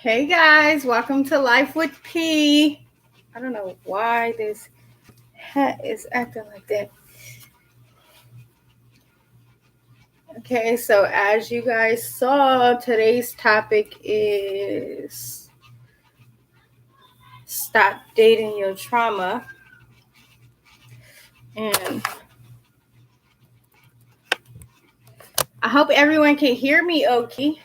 Hey guys, welcome to Life with P. I don't know why this hat is acting like that. Okay, so as you guys saw, today's topic is stop dating your trauma. And I hope everyone can hear me okay.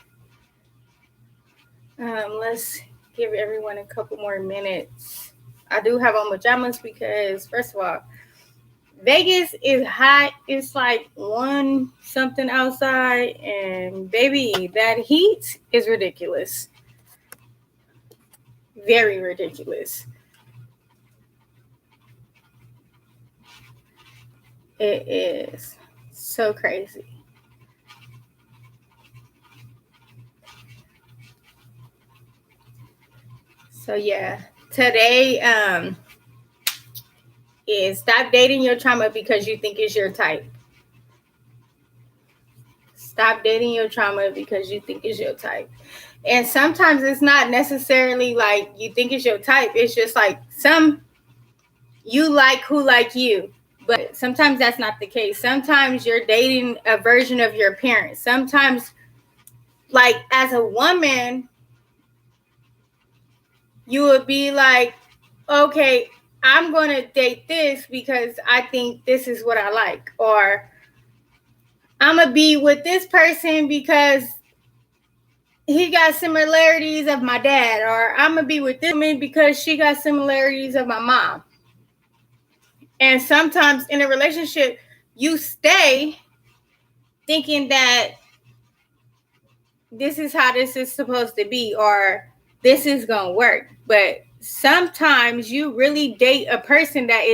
Let's give everyone a couple more minutes. I do have on pajamas because, first of all, Vegas is hot. It's like one something outside, and baby, that heat is ridiculous. Very ridiculous. It is so crazy. So yeah, today is stop dating your trauma because you think it's your type. Stop dating your trauma because you think it's your type. And sometimes it's not necessarily like you think it's your type. It's just like you like who like you. But sometimes that's not the case. Sometimes you're dating a version of your parents. Sometimes, like, as a woman, you would be like, okay, I'm going to date this because I think this is what I like. Or I'm going to be with this person because he got similarities of my dad. Or I'm going to be with this woman because she got similarities of my mom. And sometimes in a relationship, you stay thinking that this is how this is supposed to be, or this is gonna work. But sometimes you really date a person that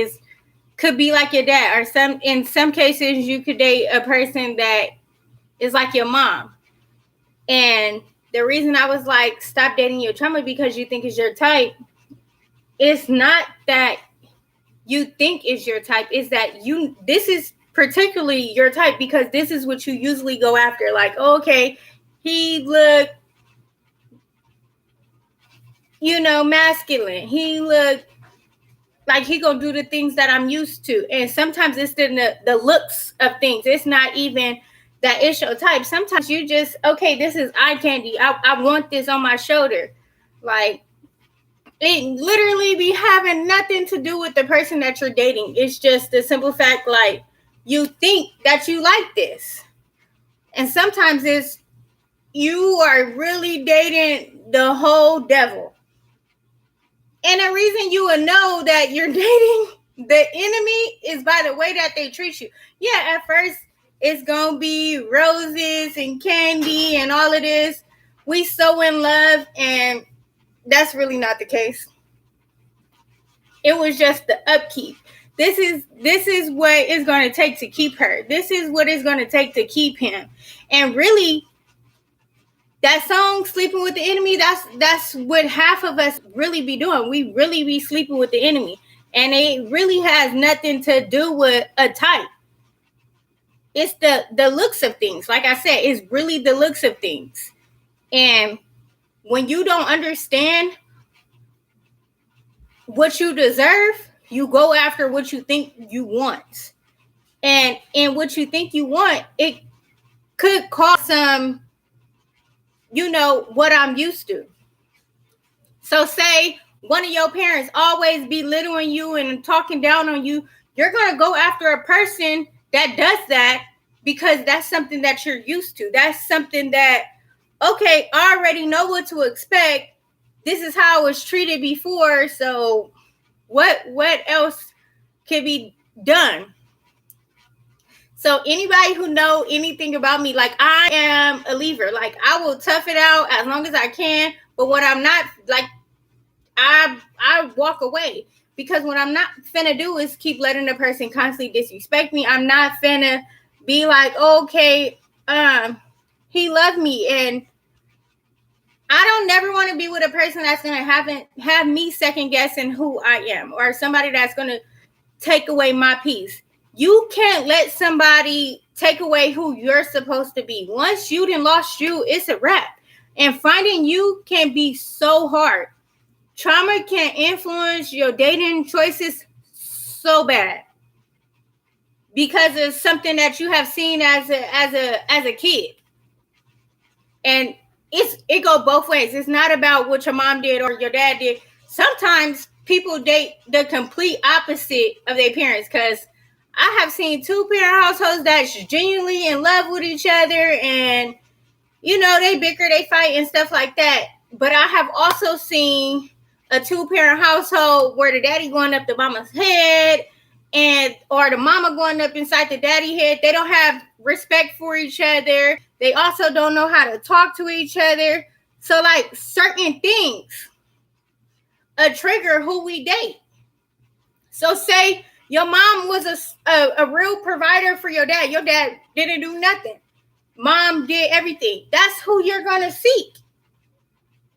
could be like your dad, or in some cases you could date a person that is like your mom. And the reason I was like, stop dating your trauma because you think it's your type, it's not that you think it's your type, it's that this is particularly your type because this is what you usually go after. Like, oh, okay, he looked, masculine. He looked like he gonna do the things that I'm used to. And sometimes it's the looks of things. It's not even that it's your type. Sometimes you just, okay, this is eye candy. I want this on my shoulder. Like, it literally be having nothing to do with the person that you're dating. It's just the simple fact, like, you think that you like this. And sometimes it's you are really dating the whole devil. And the reason you will know that you're dating the enemy is by the way that they treat you. Yeah, at first it's going to be roses and candy and all of this. We so in love, and that's really not the case. It was just the upkeep. This is what it's going to take to keep her. This is what it's going to take to keep him. And really, that song, Sleeping with the Enemy, that's what half of us really be doing. We really be sleeping with the enemy. And it really has nothing to do with a type. It's the looks of things. Like I said, it's really the looks of things. And when you don't understand what you deserve, you go after what you think you want. And what you think you want, it could cause some, what I'm used to. So say one of your parents always belittling you and talking down on you, you're going to go after a person that does that because that's something that you're used to. That's something that, okay, I already know what to expect. This is how I was treated before. So what else can be done? So anybody who know anything about me, like, I am a leaver. Like, I will tough it out as long as I can. But what I'm not, like, I walk away, because what I'm not finna do is keep letting the person constantly disrespect me. I'm not finna be like, okay, he loved me, and I don't never want to be with a person that's gonna have me second guessing who I am, or somebody that's gonna take away my peace. You can't let somebody take away who you're supposed to be. Once you done lost you, it's a wrap. And finding you can be so hard. Trauma can influence your dating choices so bad because it's something that you have seen as a kid. And it go both ways. It's not about what your mom did or your dad did. Sometimes people date the complete opposite of their parents, because I have seen 2-parent households that's genuinely in love with each other, and they bicker, they fight and stuff like that. But I have also seen a 2-parent household where the daddy going up the mama's head, or the mama going up inside the daddy head. They don't have respect for each other. They also don't know how to talk to each other. So like certain things trigger who we date. So say your mom was a real provider for your dad. Your dad didn't do nothing. Mom did everything. That's who you're going to seek.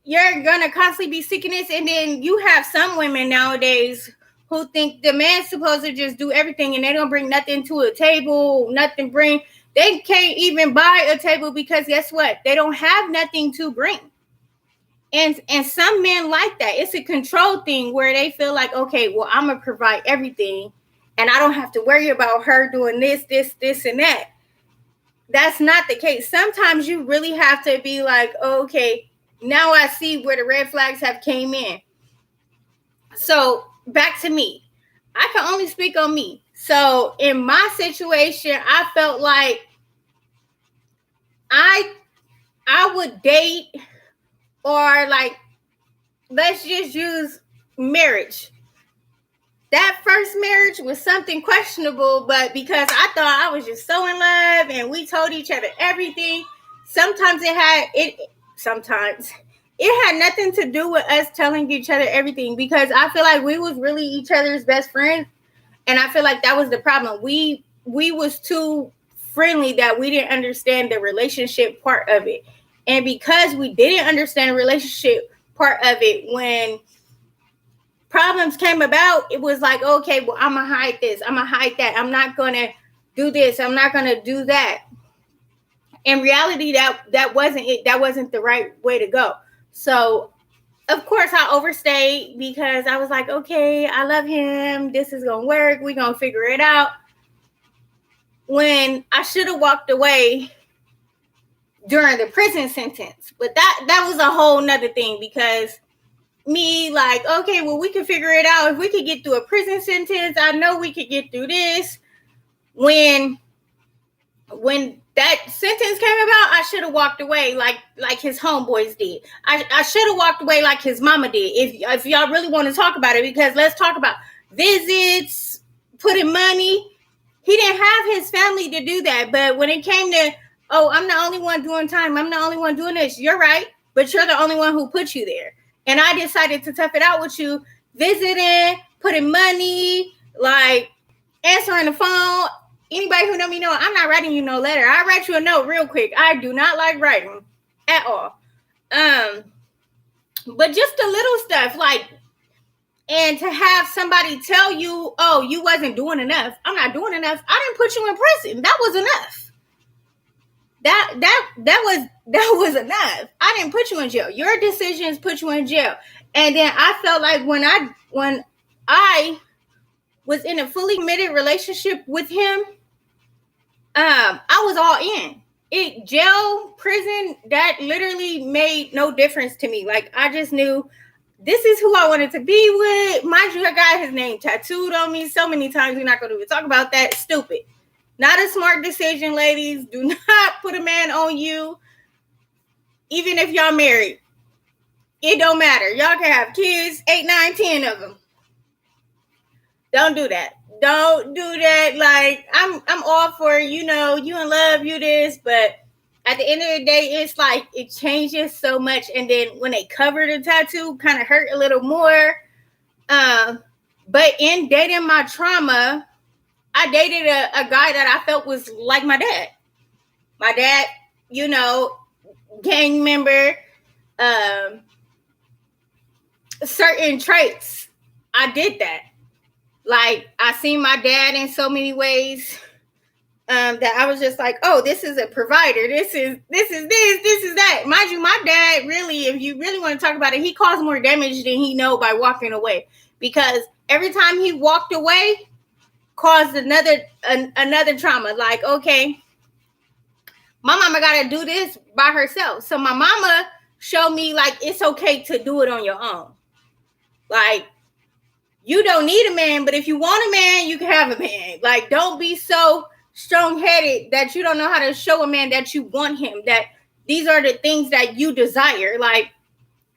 You're going to constantly be seeking this. And then you have some women nowadays who think the man's supposed to just do everything, and they don't bring nothing to a table, they can't even buy a table because guess what? They don't have nothing to bring. And some men like that. It's a control thing where they feel like, okay, well, I'm going to provide everything and I don't have to worry about her doing this, and that. That's not the case. Sometimes you really have to be like, okay, now I see where the red flags have came in. So back to me. I can only speak on me. So in my situation, I felt like I would date, or like, let's just use marriage. That first marriage was something questionable, but because I thought I was just so in love and we told each other everything, sometimes it had nothing to do with us telling each other everything, because I feel like we was really each other's best friends. And I feel like that was the problem. We was too friendly that we didn't understand the relationship part of it. And because we didn't understand the relationship part of it, when problems came about, it was like, okay, well, I'm going to hide this. I'm going to hide that. I'm not going to do this. I'm not going to do that. In reality, that wasn't it. That wasn't the right way to go. So, of course, I overstayed because I was like, okay, I love him. This is going to work. We're going to figure it out. When I should have walked away during the prison sentence. But that was a whole nother thing, because me like, okay, well, we can figure it out. If we could get through a prison sentence, I know we could get through this. When that sentence came about, I should have walked away like his homeboys did. I should have walked away like his mama did. If y'all really want to talk about it, because let's talk about visits, putting money. He didn't have his family to do that. But when it came to, oh, I'm the only one doing time, I'm the only one doing this, you're right, but you're the only one who put you there. And I decided to tough it out with you, visiting, putting money, like answering the phone. Anybody who know me know I'm not writing you no letter. I write you a note real quick. I do not like writing at all. But just the little stuff, like, and to have somebody tell you, oh, you wasn't doing enough. I'm not doing enough. I didn't put you in prison. That was enough. That was enough. I didn't put you in jail. Your decisions put you in jail. And then I felt like when I was in a fully committed relationship with him, I was all in. Jail, prison, that literally made no difference to me. Like, I just knew this is who I wanted to be with. Mind you, I got his name tattooed on me so many times. We're not going to even talk about that. Stupid. Not a smart decision, ladies. Do not put a man on you. Even if y'all married. It don't matter. Y'all can have kids, 8, 9, 10 of them. Don't do that. Don't do that. Like, I'm all for, you in love, you this, but at the end of the day, it's like it changes so much. And then when they cover the tattoo, kind of hurt a little more. But in dating my trauma, I dated a guy that I felt was like my dad. My dad, gang member, certain traits. I did that. Like, I seen my dad in so many ways. that I was just like, oh, this is a provider. This is that. Mind you, my dad really, if you really want to talk about it, he caused more damage than he know by walking away. Because every time he walked away, caused another trauma. Like, okay, my mama gotta do this by herself. So my mama showed me like it's okay to do it on your own. Like, you don't need a man, but if you want a man, you can have a man. Like, don't be so strong-headed that you don't know how to show a man that you want him, that these are the things that you desire. Like,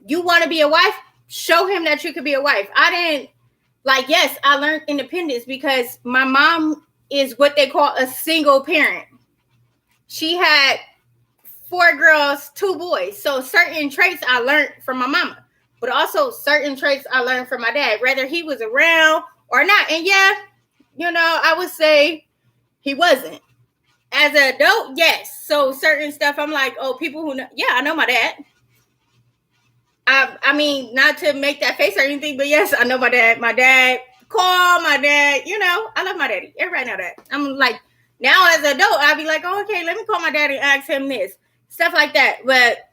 you want to be a wife, show him that you could be a wife. I didn't, like, yes, I learned independence because my mom is what they call a single parent. She had 4 girls, 2 boys. So certain traits I learned from my mama, but also certain traits I learned from my dad, whether he was around or not. And yeah, you know, I would say he wasn't. As an adult, yes. So certain stuff, I'm like, oh, people who know, yeah, I know my dad. I mean, not to make that face or anything, but yes, I know my dad. My dad, call my dad, you know, I love my daddy. Everybody know that. I'm like, now as an adult, I'll be like, oh, okay, let me call my daddy and ask him this. Stuff like that. But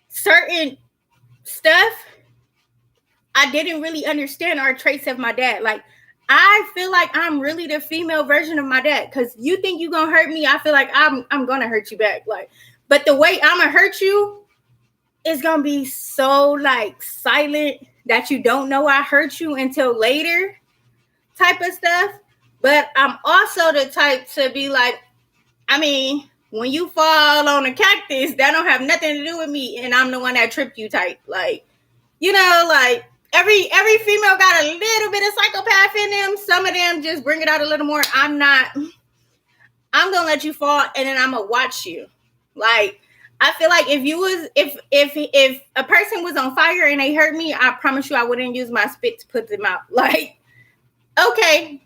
certain stuff, I didn't really understand our traits of my dad. Like, I feel like I'm really the female version of my dad. Because you think you're going to hurt me, I feel like I'm going to hurt you back. Like, but the way I'm going to hurt you is going to be so, like, silent that you don't know I hurt you until later type of stuff. But I'm also the type to be like, I mean, when you fall on a cactus, that don't have nothing to do with me, and I'm the one that tripped you type. Like, you know, like, every female got a little bit of psychopath in them. Some of them just bring it out a little more. I'm going to let you fall, and then I'm going to watch you. Like, I feel like if a person was on fire and they hurt me, I promise you I wouldn't use my spit to put them out. Like, okay,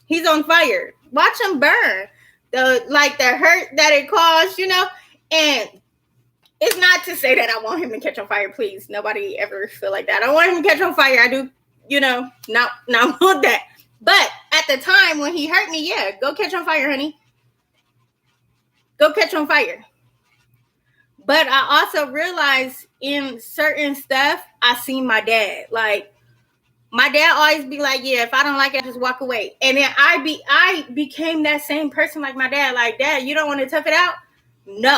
he's on fire. Watch him burn. The hurt that it caused, you know. And it's not to say that I want him to catch on fire. Please, nobody ever feel like that. I want him to catch on fire. I do, you know, not want that. But at the time when he hurt me, yeah, go catch on fire, honey. Go catch on fire. But I also realized in certain stuff, I seen my dad. Like, my dad always be like, yeah, if I don't like it, I just walk away. And then I became that same person like my dad. Like, Dad, you don't want to tough it out? No.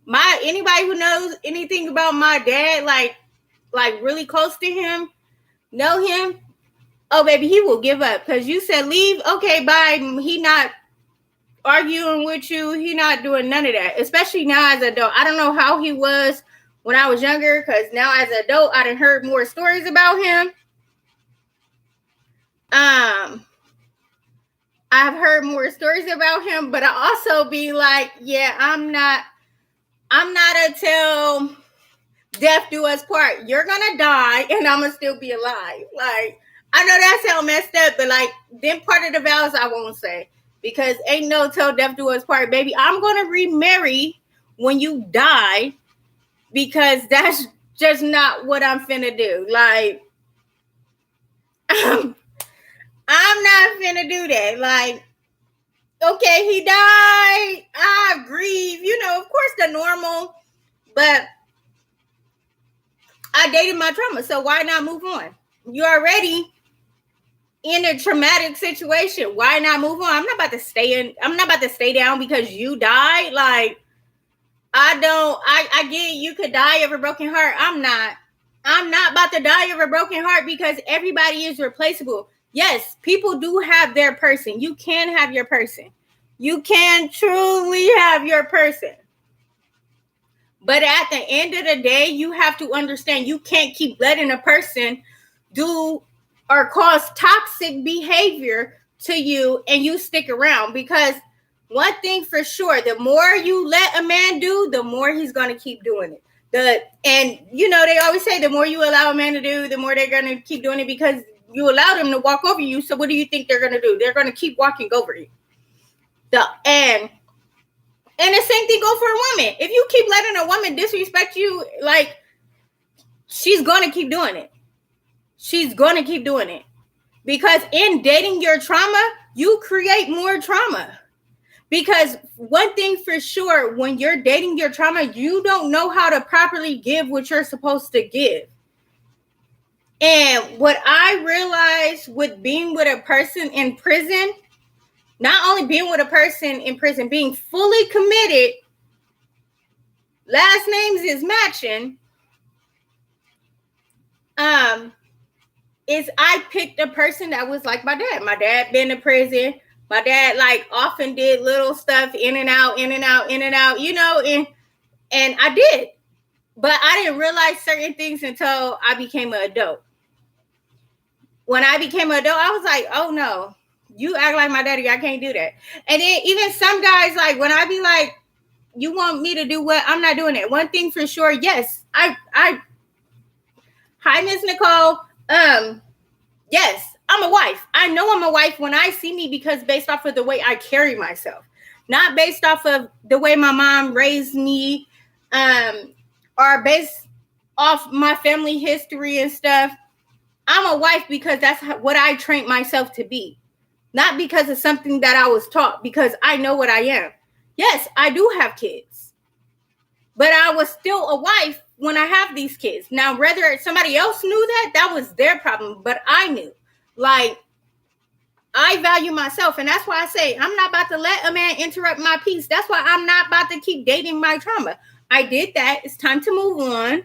Anybody who knows anything about my dad, like really close to him, know him, oh, baby, he will give up. Because you said leave, okay, bye. He not arguing with you. He not doing none of that, especially now as an adult. I don't know how he was when I was younger, because now as an adult, I done heard more stories about him. I've heard more stories about him, but I also be like, yeah, I'm not until death do us part. You're gonna die, and I'm gonna still be alive. Like, I know that sounds messed up, but like, them part of the vows I won't say. Because ain't no till death do us part, baby. I'm going to remarry when you die, because that's just not what I'm finna do. Like, I'm not finna do that. Like, okay, he died. I grieve. You know, of course, the normal. But I dated my trauma, so why not move on? You already in a traumatic situation. Why not move on? I'm not about to stay down because you died. Like, I get you could die of a broken heart. I'm not about to die of a broken heart, because everybody is replaceable. Yes, people do have their person. You can have your person. You can truly have your person. But at the end of the day, you have to understand you can't keep letting a person do or cause toxic behavior to you and you stick around. Because one thing for sure, the more you let a man do, the more he's going to keep doing it. And you know, they always say the more you allow a man to do, the more they're going to keep doing it, because you allow them to walk over you. So what do you think they're going to do? They're going to keep walking over you. And the same thing goes for a woman. If you keep letting a woman disrespect you, like, she's going to keep doing it. She's going to keep doing it. Because in dating your trauma, you create more trauma. Because one thing for sure, when you're dating your trauma, you don't know how to properly give what you're supposed to give. And what I realized with being with a person in prison, not only being with a person in prison, being fully committed, last names is matching, is I picked a person that was like my dad. My dad been in prison. My dad like often did little stuff in and out, you know, and I did. But I didn't realize certain things until I became an adult. When I became an adult, I was like, oh no, you act like my daddy, I can't do that. And then even some guys, like when I be like, you want me to do what? I'm not doing it. One thing for sure, yes, hi, Miss Nicole. Yes, I'm a wife. I know I'm a wife when I see me because based off of the way I carry myself, not based off of the way my mom raised me, or based off my family history and stuff. I'm a wife because that's what I trained myself to be, not because of something that I was taught, because I know what I am. Yes, I do have kids, but I was still a wife when I have these kids. Now, whether somebody else knew that was their problem, but I knew. Like, I value myself, and that's why I say I'm not about to let a man interrupt my peace. That's why I'm not about to keep dating my trauma. I did that. It's time to move on.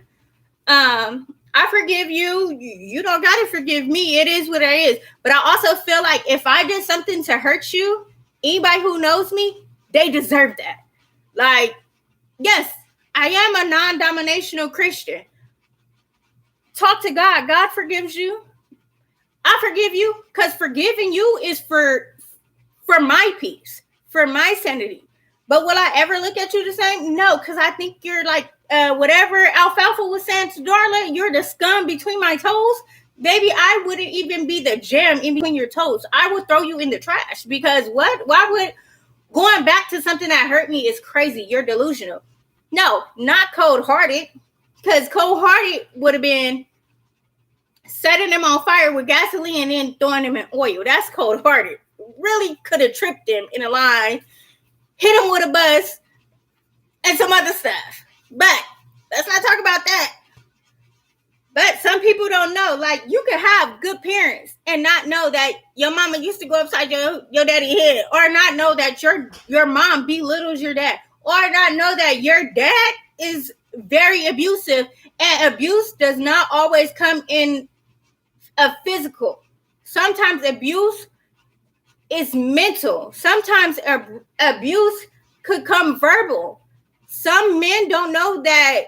I forgive you. You don't got to forgive me. It is what it is. But I also feel like if I did something to hurt you, anybody who knows me, they deserve that. Like, yes, I am a non-dominational Christian. Talk to God. God forgives you. I forgive you because forgiving you is for my peace, for my sanity. But will I ever look at you the same? No, because I think you're like whatever Alfalfa was saying to Darla, you're the scum between my toes. Baby, I wouldn't even be the jam in between your toes. I would throw you in the trash because what? Why would going back to something that hurt me is crazy? You're delusional. No, not cold-hearted, because cold-hearted would have been setting him on fire with gasoline and then throwing him in oil. That's cold-hearted. Really could have tripped him in a line, hit him with a bus, and some other stuff. But let's not talk about that. But some people don't know. Like, you can have good parents and not know that your mama used to go upside your daddy's head, or not know that your mom belittles your dad, or not know that your dad is very abusive. And abuse does not always come in a physical. Sometimes abuse is mental. Sometimes abuse could come verbal. Some men don't know that.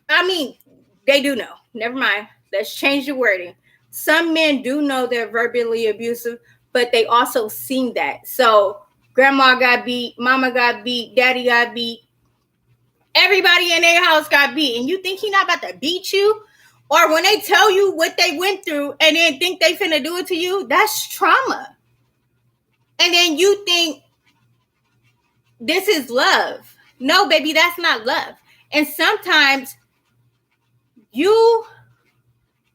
I mean, they do know. Never mind. Let's change the wording. Some men do know they're verbally abusive, but they also seen that. So grandma got beat, mama got beat, daddy got beat. Everybody in their house got beat. And you think he not about to beat you? Or when they tell you what they went through and then think they finna do it to you, that's trauma. And then you think this is love. No, baby, that's not love. And sometimes you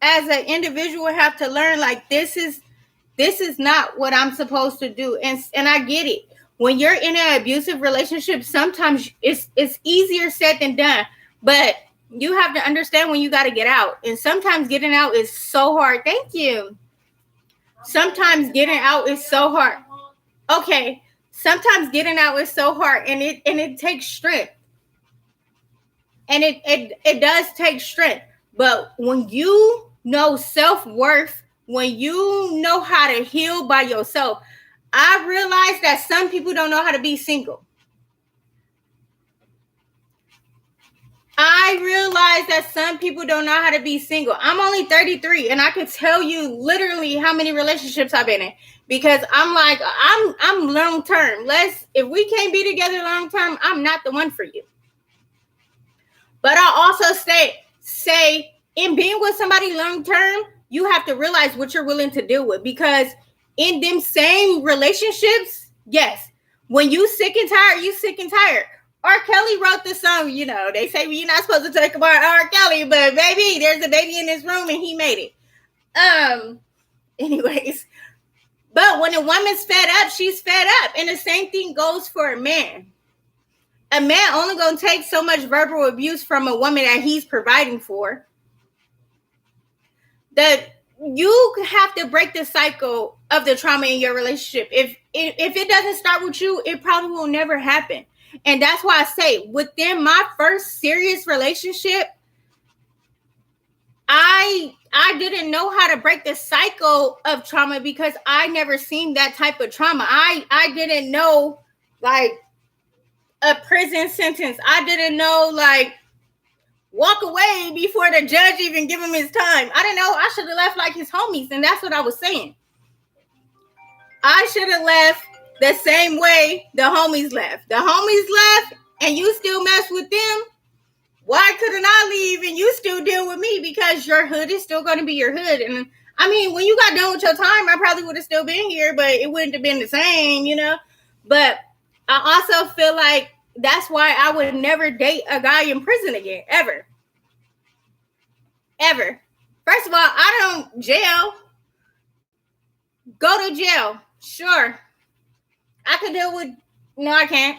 as an individual have to learn, like, this is not what I'm supposed to do. And I get it. When you're in an abusive relationship, sometimes it's easier said than done. But you have to understand when you got to get out. And sometimes getting out is so hard. Thank you. Sometimes getting out is so hard. Okay. Sometimes getting out is so hard, and it takes strength. And it does take strength. But when you know self-worth, when you know how to heal by yourself, I realize that some people don't know how to be single. I realize that some people don't know how to be single. I'm only 33, and I could tell you literally how many relationships I've been in, because I'm like, I'm long term. If we can't be together long term, I'm not the one for you. But I also say in being with somebody long term, you have to realize what you're willing to deal with, because in them same relationships, yes, when you sick and tired, you sick and tired. R. Kelly wrote the song, you know, they say you're not supposed to talk about R. Kelly, but baby, there's a baby in this room and he made it. Anyways, but when a woman's fed up, she's fed up. And the same thing goes for a man. A man only gonna take so much verbal abuse from a woman that he's providing for. That you have to break the cycle of the trauma in your relationship. If it doesn't start with you, it probably will never happen. And that's why I say, within my first serious relationship, I didn't know how to break the cycle of trauma because I never seen that type of trauma. I didn't know like a prison sentence. I didn't know like walk away before the judge even give him his time. I didn't know. I should have left like his homies, and that's what I was saying. I should have left the same way the homies left. The homies left, and you still mess with them. Why couldn't I leave and you still deal with me? Because your hood is still going to be your hood. And I mean, when you got done with your time, I probably would have still been here, but it wouldn't have been the same, you know? But I also feel like that's why I would never date a guy in prison again, ever. Ever. First of all, I don't jail. Go to jail. Sure. I could deal with, no, I can't.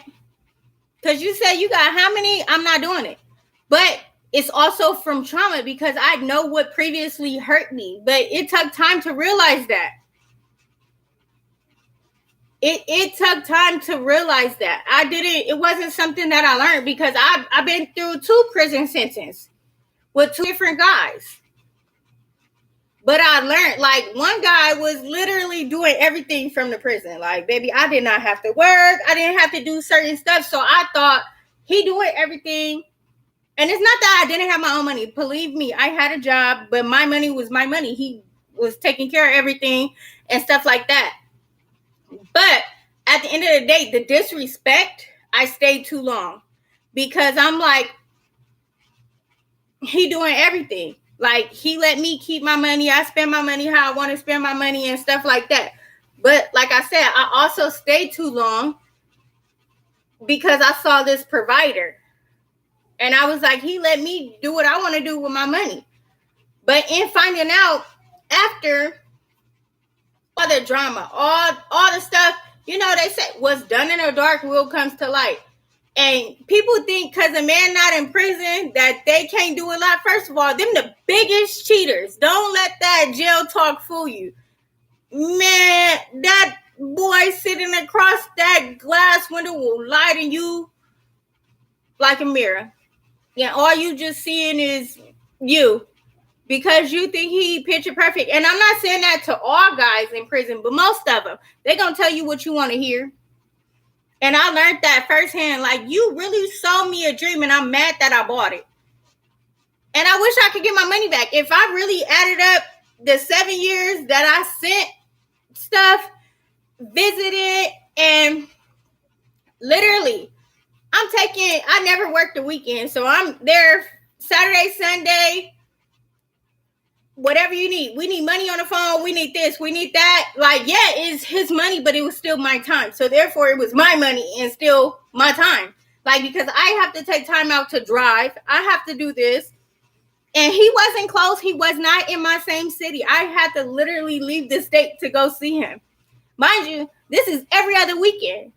Because you said you got how many? I'm not doing it. But it's also from trauma because I know what previously hurt me. But it took time to realize that. It took time to realize that. It wasn't something that I learned because I've been through 2 prison sentences with 2 different guys. But I learned, like, one guy was literally doing everything from the prison. Like, baby, I did not have to work. I didn't have to do certain stuff. So I thought he doing everything. And it's not that I didn't have my own money. Believe me, I had a job, but my money was my money. He was taking care of everything and stuff like that. But at the end of the day, the disrespect, I stayed too long. Because I'm like, he doing everything. Like, he let me keep my money. I spend my money how I want to spend my money and stuff like that. But like I said, I also stayed too long because I saw this provider. And I was like, he let me do what I want to do with my money. But in finding out after all the drama, all the stuff, you know, they say what's done in the dark will comes to light. And people think because a man not in prison that they can't do a lot. First of all, them the biggest cheaters. Don't let that jail talk fool you. Man, that boy sitting across that glass window will lie to you like a mirror. Yeah, all you just seeing is you because you think he picture perfect. And I'm not saying that to all guys in prison, but most of them, they're going to tell you what you want to hear. And I learned that firsthand. Like, you really sold me a dream and I'm mad that I bought it. And I wish I could get my money back. If I really added up the 7 years that I sent stuff, visited, and literally, I never worked the weekend. So I'm there Saturday, Sunday, whatever you need. We need money on the phone. We need this. We need that. Like, yeah, it's his money, but it was still my time. So therefore, it was my money and still my time. Like, because I have to take time out to drive. I have to do this. And he wasn't close. He was not in my same city. I had to literally leave the state to go see him. Mind you, this is every other weekend.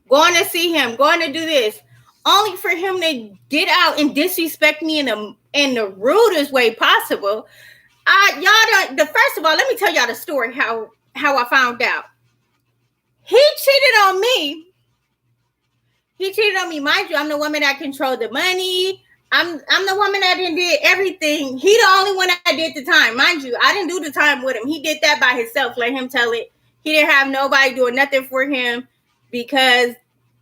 Going to see him, going to do this, only for him to get out and disrespect me in the rudest way possible. First of all, let me tell y'all the story how I found out. He cheated on me. Mind you, I'm the woman that controlled the money. I'm the woman that did everything. He the only one that did the time. Mind you, I didn't do the time with him. He did that by himself. Let him tell it. He didn't have nobody doing nothing for him because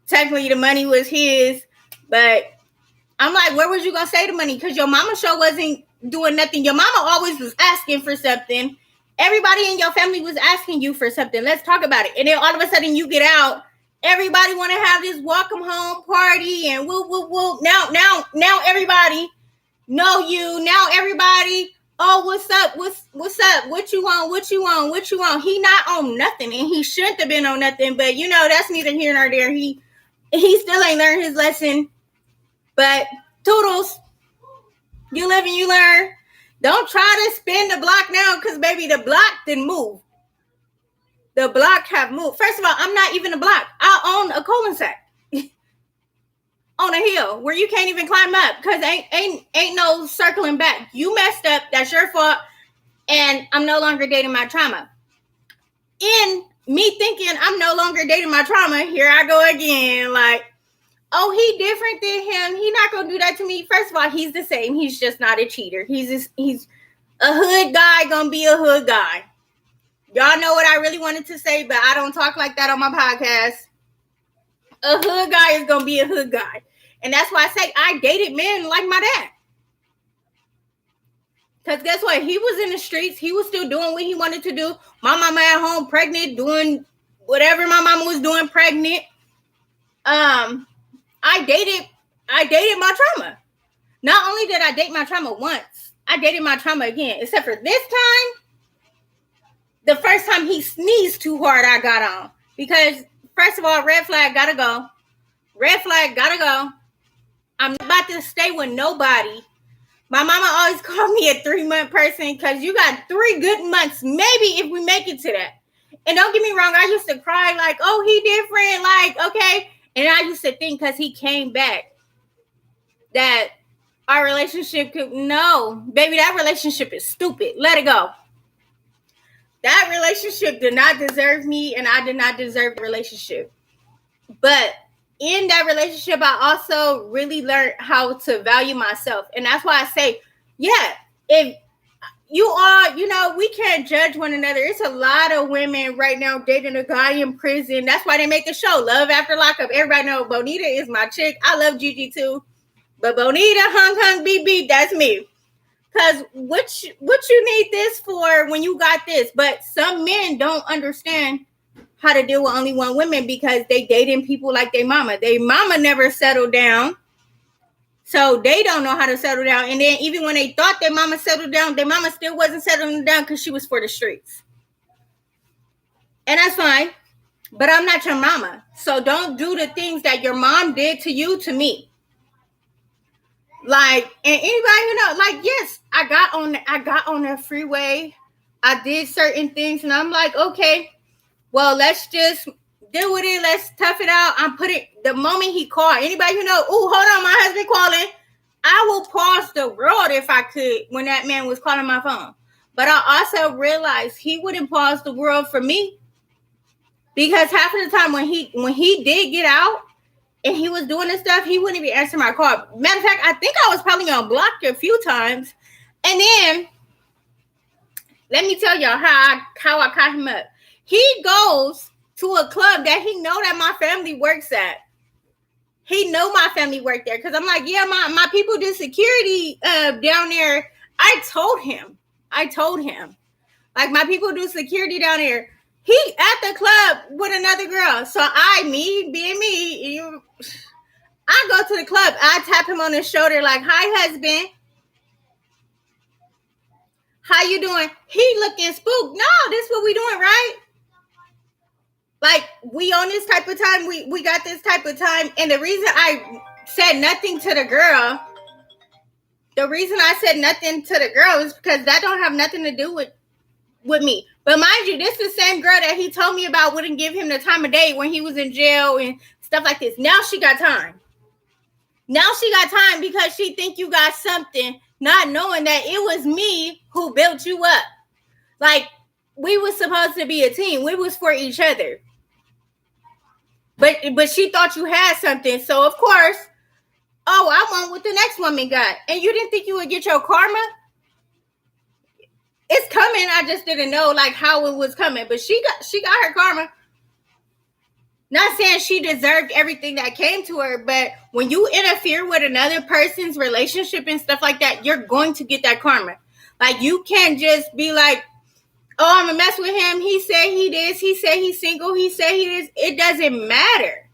technically the money was his. But I'm like, where was you going to say the money? Because your mama sure wasn't doing nothing. Your mama always was asking for something. Everybody in your family was asking you for something. Let's talk about it. And then all of a sudden you get out. Everybody want to have this welcome home party and woo. Now everybody know you. Now everybody, oh, what's up? What's up? What you want? He not on nothing, and he shouldn't have been on nothing. But you know, that's neither here nor there. He still ain't learned his lesson. But toodles, you live and you learn. Don't try to spin the block now because, baby, the block didn't move. The block have moved. First of all, I'm not even a block. I own a cul-de-sac on a hill where you can't even climb up because ain't no circling back. You messed up. That's your fault. And I'm no longer dating my trauma. In me thinking I'm no longer dating my trauma, here I go again. Like, oh, he different than him. He not gonna do that to me. First of all, he's the same. He's just not a cheater. He's a hood guy, gonna be a hood guy. Y'all know what I really wanted to say, but I don't talk like that on my podcast. A hood guy is gonna be a hood guy. And that's why I say I dated men like my dad. Because guess what? He was in the streets. He was still doing what he wanted to do. My mama at home pregnant, doing whatever my mama was doing pregnant. I dated my trauma. Not only did I date my trauma once, I dated my trauma again. Except for this time, the first time he sneezed too hard, I got on. Because, first of all, red flag, gotta go. Red flag, gotta go. I'm not about to stay with nobody. My mama always called me a 3-month person because you got 3 good months, maybe if we make it to that. And don't get me wrong, I used to cry like, oh, he different, like, okay. And I used to think because he came back that our relationship could, no, baby, that relationship is stupid. Let it go. That relationship did not deserve me, and I did not deserve the relationship. But in that relationship, I also really learned how to value myself. And that's why I say, yeah, if you are, we can't judge one another. It's a lot of women right now dating a guy in prison. That's why they make the show Love After Lockup. Everybody know Bonita is my chick. I love Gigi too. But Bonita, hung, beep, beep, that's me. Because what you need this for when you got this? But some men don't understand how to deal with only one woman because they dating people like their mama. Their mama never settled down. So they don't know how to settle down. And then even when they thought their mama settled down, their mama still wasn't settling down because she was for the streets. And that's fine. But I'm not your mama. So don't do the things that your mom did to you to me. Like, and anybody like, yes, I got on the freeway. I did certain things and I'm like, okay, well, let's just deal with it. Let's tough it out. I'm putting the moment he called, anybody hold on, my husband calling. I will pause the world if I could when that man was calling my phone. But I also realized he wouldn't pause the world for me because half of the time when he did get out and he was doing this stuff, he wouldn't even answer my call. Matter of fact, I think I was probably on block a few times. And then let me tell y'all how I caught him up. He goes to a club that he know that my family works at. He know my family worked there because I'm like, yeah, my people do security down there. I told him, like my people do security down there. He at the club with another girl. So me being me, I go to the club. I tap him on the shoulder like, hi, husband. How you doing? He looking spooked. No, this is what we doing, right? Like, we on this type of time. We got this type of time. And the reason I said nothing to the girl is because that don't have nothing to do with me. But mind you, this is the same girl that he told me about wouldn't give him the time of day when he was in jail and stuff like this. Now she got time. Because she think you got something, not knowing that it was me who built you up. Like, we was supposed to be a team. We was for each other. But she thought you had something. So, of course, I want what the next woman got. And you didn't think you would get your karma? It's coming. I just didn't know, like, how it was coming. But she got her karma. Not saying she deserved everything that came to her, but when you interfere with another person's relationship and stuff like that, you're going to get that karma. Like, you can't just be like, oh, I'm going to mess with him. He said he this. He said he's single. He said he this. It doesn't matter.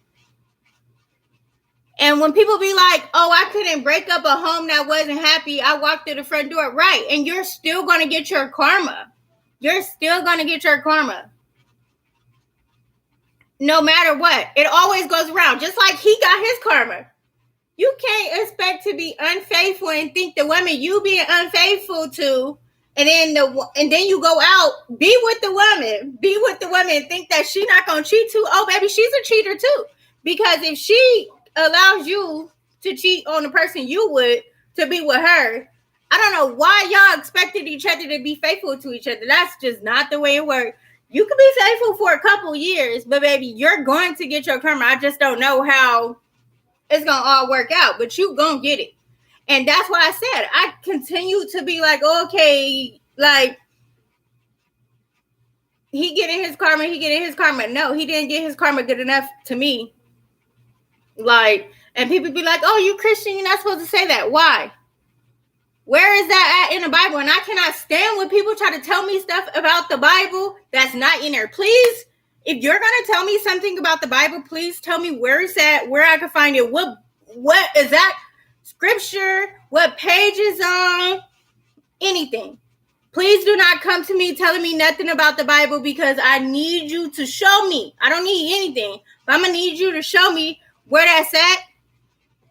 And when people be like, oh, I couldn't break up a home that wasn't happy. I walked through the front door. Right. And you're still going to get your karma. No matter what. It always goes around. Just like he got his karma. You can't expect to be unfaithful and think the woman you being unfaithful to, and then you go out, be with the woman, and think that she's not gonna cheat too. Oh, baby, she's a cheater too. Because if she allows you to cheat on the person you would to be with her, I don't know why y'all expected each other to be faithful to each other. That's just not the way it works. You could be faithful for a couple years, but baby, you're going to get your karma. I just don't know how it's gonna all work out, but you gonna get it. And that's why I said I continue to be like, okay, like he getting his karma. No, he didn't get his karma good enough to me. Like, and people be like, oh, you Christian, you're not supposed to say that. Why? Where is that at in the Bible? And I cannot stand when people try to tell me stuff about the Bible that's not in there. Please, if you're going to tell me something about the Bible, please tell me where it's at, where I can find it. What is that scripture? What page is on? Anything. Please do not come to me telling me nothing about the Bible, because I need you to show me. I don't need anything, but I'm going to need you to show me where that's at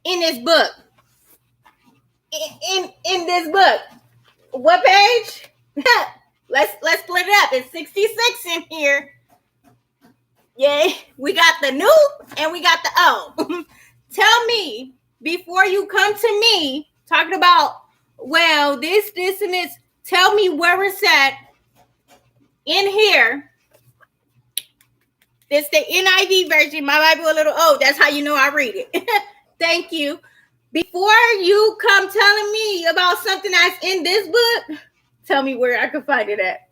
in this book. In this book. What page? Let's split it up. It's 66 in here. Yay. We got the new and we got the old. Tell me before you come to me talking about, well, this and this. Tell me where it's at in here. It's the NIV version. My Bible a little old. That's how you know I read it. Thank you. Before you come telling me about something that's in this book, tell me where I can find it at.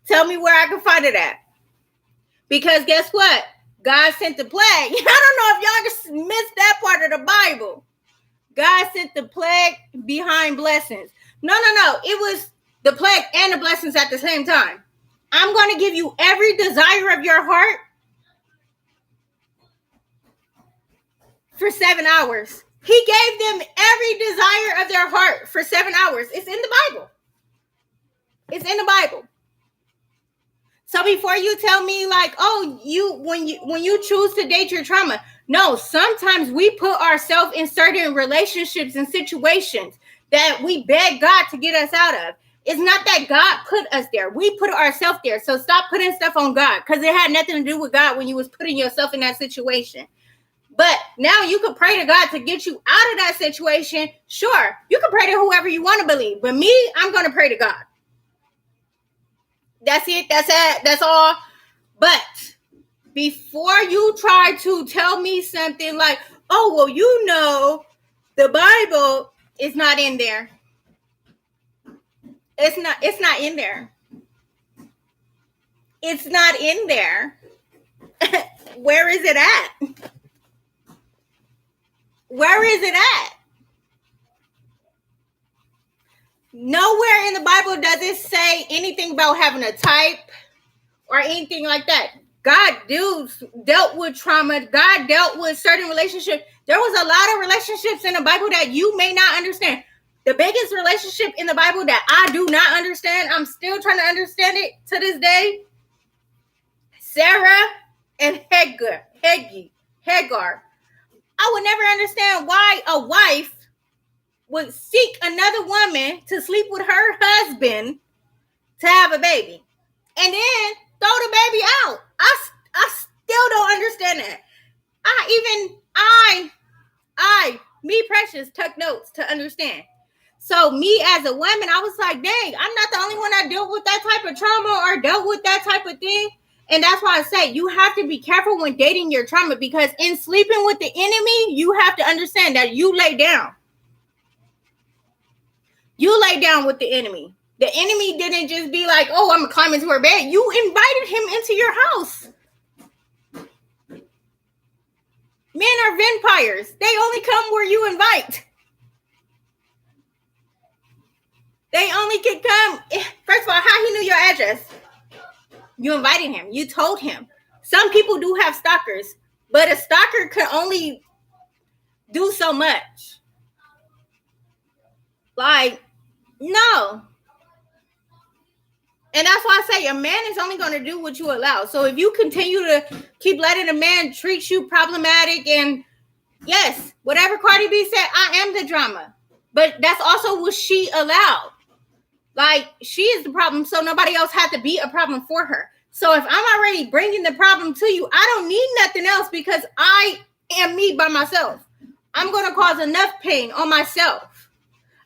Tell me where I can find it at. Because guess what? God sent the plague. I don't know if y'all just missed that part of the Bible. God sent the plague behind blessings. No. It was the plague and the blessings at the same time. I'm going to give you every desire of your heart for 7 hours. He gave them every desire of their heart for 7 hours. It's in the Bible. It's in the Bible. So before you tell me like, oh, when you choose to date your trauma, no, sometimes we put ourselves in certain relationships and situations that we beg God to get us out of. It's not that God put us there. We put ourselves there. So stop putting stuff on God, because it had nothing to do with God when you was putting yourself in that situation. But now you can pray to God to get you out of that situation. Sure, you can pray to whoever you want to believe. But me, I'm going to pray to God. That's it. That's all. But before you try to tell me something like, oh, well, you know, the Bible is not in there. It's not in there. It's not in there. Where is it at? Where is it at? Nowhere in the Bible does it say anything about having a type or anything like that. God dealt with trauma. God dealt with certain relationships. There was a lot of relationships in the Bible that you may not understand. The biggest relationship in the Bible that I do not understand, I'm still trying to understand it to this day. Sarah and Hagar. I would never understand why a wife would seek another woman to sleep with her husband to have a baby, and then throw the baby out. I still don't understand that. Me Precious took notes to understand. So me as a woman, I was like, dang, I'm not the only one that dealt with that type of trauma or dealt with that type of thing. And that's why I say you have to be careful when dating your trauma, because in sleeping with the enemy, you have to understand that you lay down. You lay down with the enemy. The enemy didn't just be like, oh, I'm going to climb into her bed. You invited him into your house. Men are vampires. They only come where you invite. They only can come. First of all, how he knew your address? You invited him. You told him. Some people do have stalkers, but a stalker can only do so much. Like, no. And that's why I say a man is only going to do what you allow. So if you continue to keep letting a man treat you problematic and Yes, whatever Cardi B said, I am the drama. But that's also what she allowed. Like, she is the problem, so nobody else had to be a problem for her. So if I'm already bringing the problem to you, I don't need nothing else because I am me by myself. I'm going to cause enough pain on myself.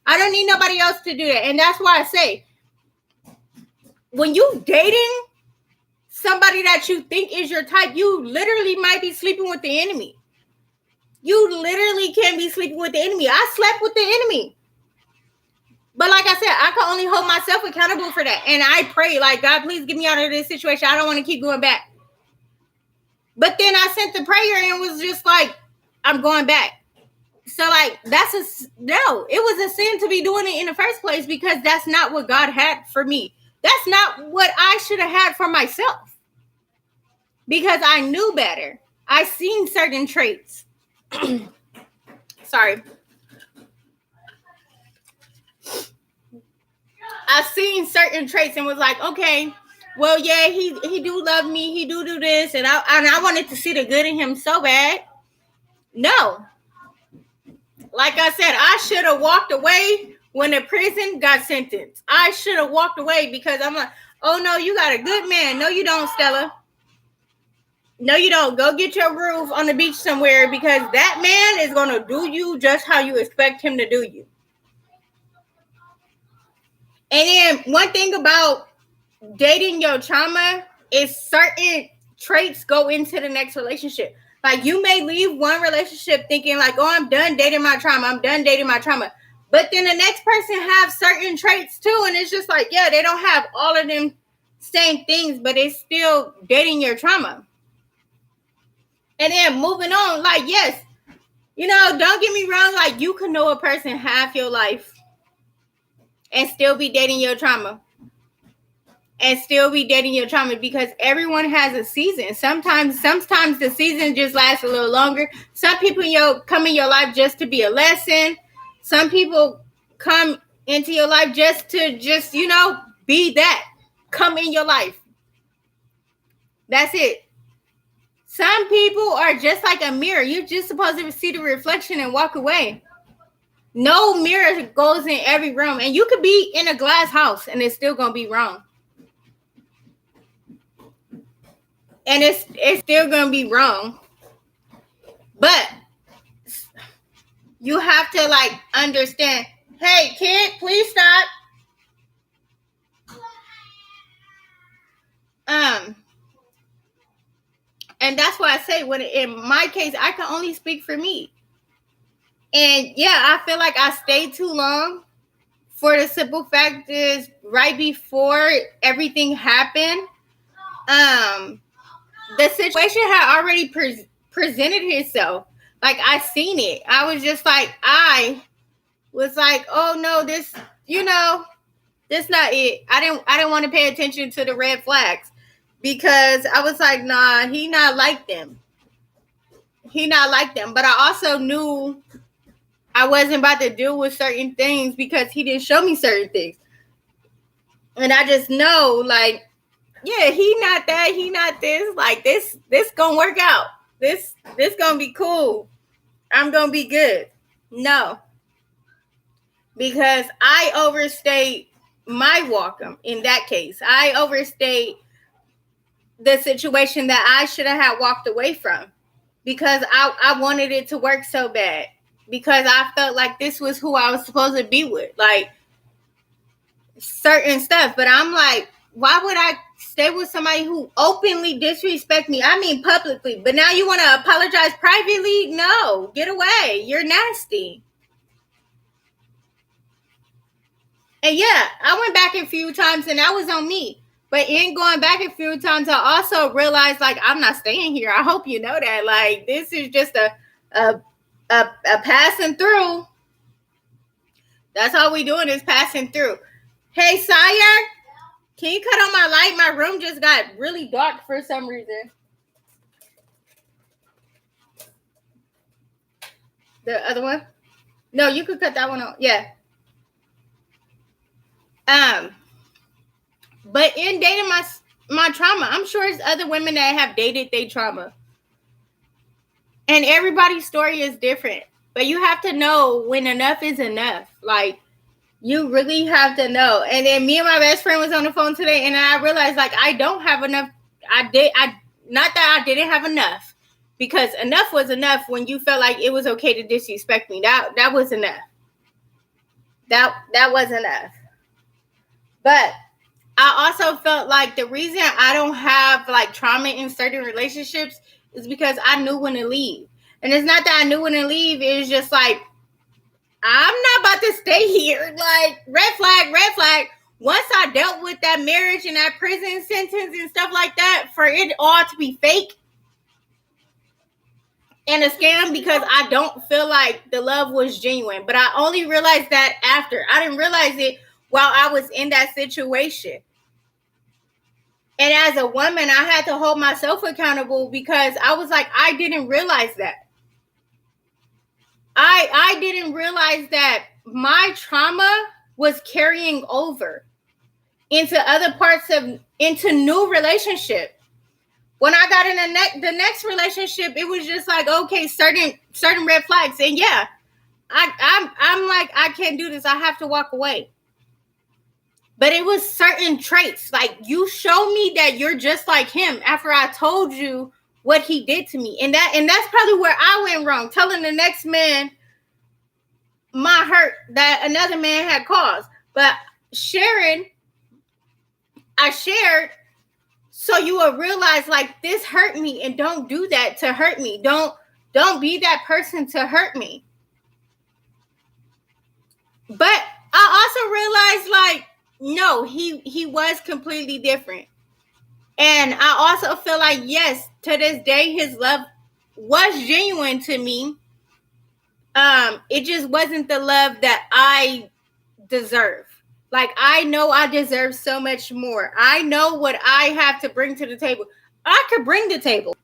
I don't need nobody else to do that. And that's why I say, when you dating somebody that you think is your type, you literally might be sleeping with the enemy. You literally can be sleeping with the enemy. I slept with the enemy. But like I said, I can only hold myself accountable for that. And I pray, like, God, please get me out of this situation. I don't want to keep going back. But then I sent the prayer and it was just like, I'm going back. So, like, it was a sin to be doing it in the first place because that's not what God had for me. That's not what I should have had for myself. Because I knew better. I seen certain traits. Sorry. I seen certain traits and was like, okay, well, yeah, he do love me. He do this. And I wanted to see the good in him so bad. No. Like I said, I should have walked away when the prison got sentenced. I should have walked away because I'm like, oh, no, you got a good man. No, you don't, Stella. No, you don't. Go get your groove on the beach somewhere because that man is going to do you just how you expect him to do you. And then one thing about dating your trauma is certain traits go into the next relationship. Like, you may leave one relationship thinking like, oh, I'm done dating my trauma. I'm done dating my trauma. But then the next person have certain traits too. And it's just like, yeah, they don't have all of them same things, but it's still dating your trauma. And then moving on, like, yes, don't get me wrong. Like, you can know a person half your life and still be dating your trauma. And still be dating your trauma because everyone has a season. Sometimes the season just lasts a little longer. Some people come in your life just to be a lesson. Some people come into your life just to be that. Come in your life. That's it. Some people are just like a mirror. You're just supposed to see the reflection and walk away. No mirror goes in every room. And you could be in a glass house and it's still going to be wrong. And it's still going to be wrong. But you have to, like, understand, hey, kid, please stop. And that's why I say, in my case, I can only speak for me. And, yeah, I feel like I stayed too long for the simple fact is right before everything happened, the situation had already presented itself. Like, I seen it. I was like, oh no, this not it. I didn't want to pay attention to the red flags because I was like, nah, he not like them. But I also knew I wasn't about to deal with certain things because he didn't show me certain things. And I just know, like, yeah, he not that, he not this. Like, this gonna work out. This gonna be cool. I'm gonna be good. No. Because I overstayed my welcome in that case. I overstayed the situation that I should have had walked away from. Because I wanted it to work so bad. Because I felt like this was who I was supposed to be with. Like, certain stuff. But I'm like, why would I stay with somebody who openly disrespect me? I mean, publicly. But now you want to apologize privately? No, get away. You're nasty. And yeah, I went back a few times and that was on me. But in going back a few times, I also realized, like, I'm not staying here. I hope you know that. Like, this is just a passing through. That's all we doing is passing through. Hey, Sire, can you cut on my light? My room just got really dark for some reason. The other one? No, you could cut that one on. Yeah. But in dating my trauma, I'm sure there's other women that have dated their trauma. And everybody's story is different. But you have to know when enough is enough. Like, you really have to know. And then me and my best friend was on the phone today, and I realized, like, I don't have enough. Not that I didn't have enough, because enough was enough when you felt like it was okay to disrespect me. That was enough. That was enough. But I also felt like the reason I don't have like trauma in certain relationships is because I knew when to leave. And it's not that I knew when to leave. It's just like, I'm not about to stay here. Like, red flag, red flag. Once I dealt with that marriage and that prison sentence and stuff like that, for it all to be fake and a scam, because I don't feel like the love was genuine. But I only realized that after. I didn't realize it while I was in that situation. And as a woman, I had to hold myself accountable, because I was like, I didn't realize that. I didn't realize that my trauma was carrying over into other parts into new relationship. When I got in the next relationship, it was just like, okay, certain red flags. And yeah, I'm like, I can't do this. I have to walk away. But it was certain traits. Like, you show me that you're just like him after I told you what he did to me. And that's probably where I went wrong, telling the next man my hurt that another man had caused. But I shared so you will realize, like, this hurt me, and don't do that to hurt me. Don't be that person to hurt me. But I also realized, like, no, he was completely different. And I also feel like, yes, to this day, his love was genuine to me. It just wasn't the love that I deserve. Like, I know I deserve so much more. I know what I have to bring to the table. I could bring the table.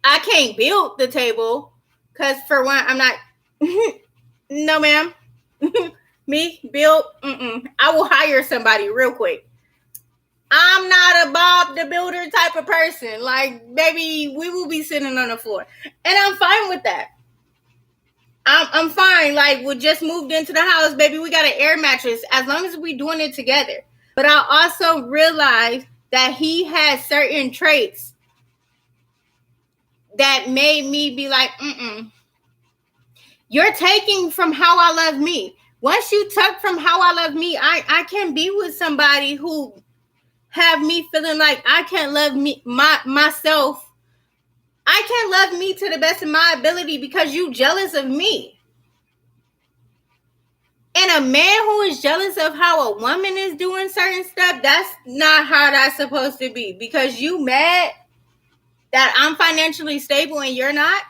I can't build the table, because for one, I'm not. No, ma'am. Me build. I will hire somebody real quick. I'm not a Bob the Builder type of person. Like, baby, we will be sitting on the floor, and I'm fine with that. I'm fine. Like, we just moved into the house, baby. We got an air mattress, as long as we doing it together. But I also realized that he had certain traits that made me be like, you're taking from how I love me. Once you took from how I love me, I can't be with somebody who have me feeling like I can't love me myself. I can't love me to the best of my ability because you jealous of me. And a man who is jealous of how a woman is doing certain stuff, that's not how that's supposed to be. Because you mad that I'm financially stable and you're not.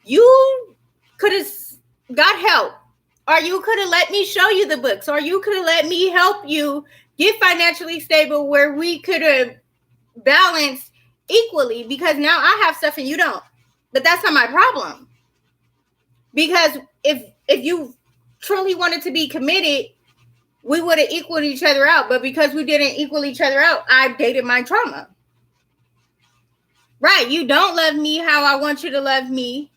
You could have got help. Or you could have let me show you the books. Or you could have let me help you get financially stable, where we could have balanced equally, because now I have stuff and you don't. But that's not my problem. Because if you truly wanted to be committed, we would have equaled each other out. But because we didn't equal each other out, I dated my trauma. Right. You don't love me how I want you to love me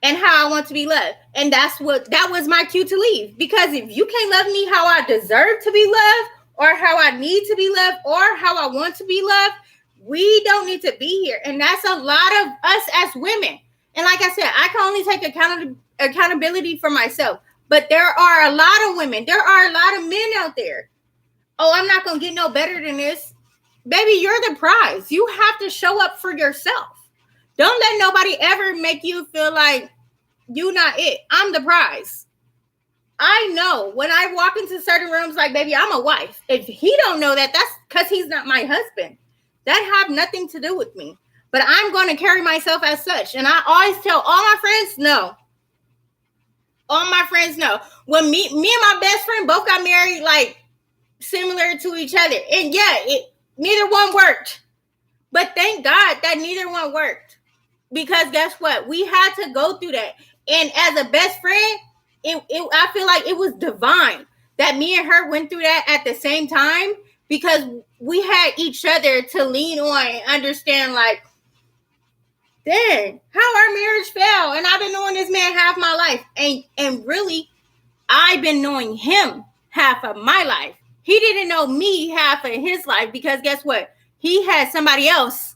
and how I want to be loved. And that was my cue to leave. Because if you can't love me how I deserve to be loved, or how I need to be loved, or how I want to be loved, we don't need to be here. And that's a lot of us as women. And like I said, I can only take accountability for myself. But there are a lot of women. There are a lot of men out there. Oh, I'm not going to get no better than this. Baby, you're the prize. You have to show up for yourself. Don't let nobody ever make you feel like you're not it. I'm the prize. I know when I walk into certain rooms, like, baby, I'm a wife. If he don't know that, that's because he's not my husband. That have nothing to do with me. But I'm going to carry myself as such. And I always tell all my friends, no. All my friends know. When me and my best friend both got married, like, similar to each other. And yeah, neither one worked. But thank God that neither one worked. Because guess what? We had to go through that. And as a best friend, I feel like it was divine that me and her went through that at the same time, because we had each other to lean on and understand, like, Dang, how our marriage fell. And I've been knowing this man half my life. And really, I've been knowing him half of my life. He didn't know me half of his life because guess what? He had somebody else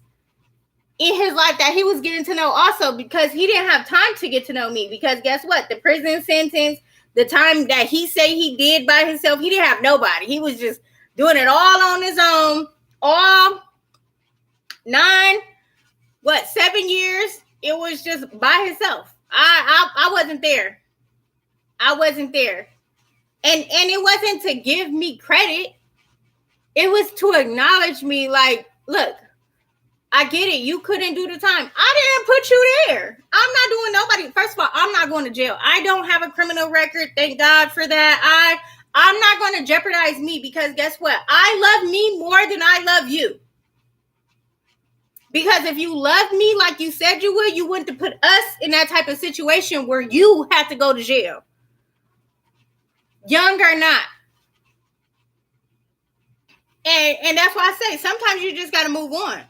in his life that he was getting to know also because he didn't have time to get to know me because guess what? The prison sentence, the time that he said he did by himself, he didn't have nobody. He was just doing it all on his own. All 7 years, it was just by himself. I wasn't there. I wasn't there. And it wasn't to give me credit. It was to acknowledge me like, look, I get it. You couldn't do the time. I didn't put you there. I'm not doing nobody. First of all, I'm not going to jail. I don't have a criminal record. Thank God for that. I'm not going to jeopardize me because guess what? I love me more than I love you. Because if you loved me like you said you would, you wouldn't have put us in that type of situation where you had to go to jail. Young or not. And that's why I say sometimes you just got to move on.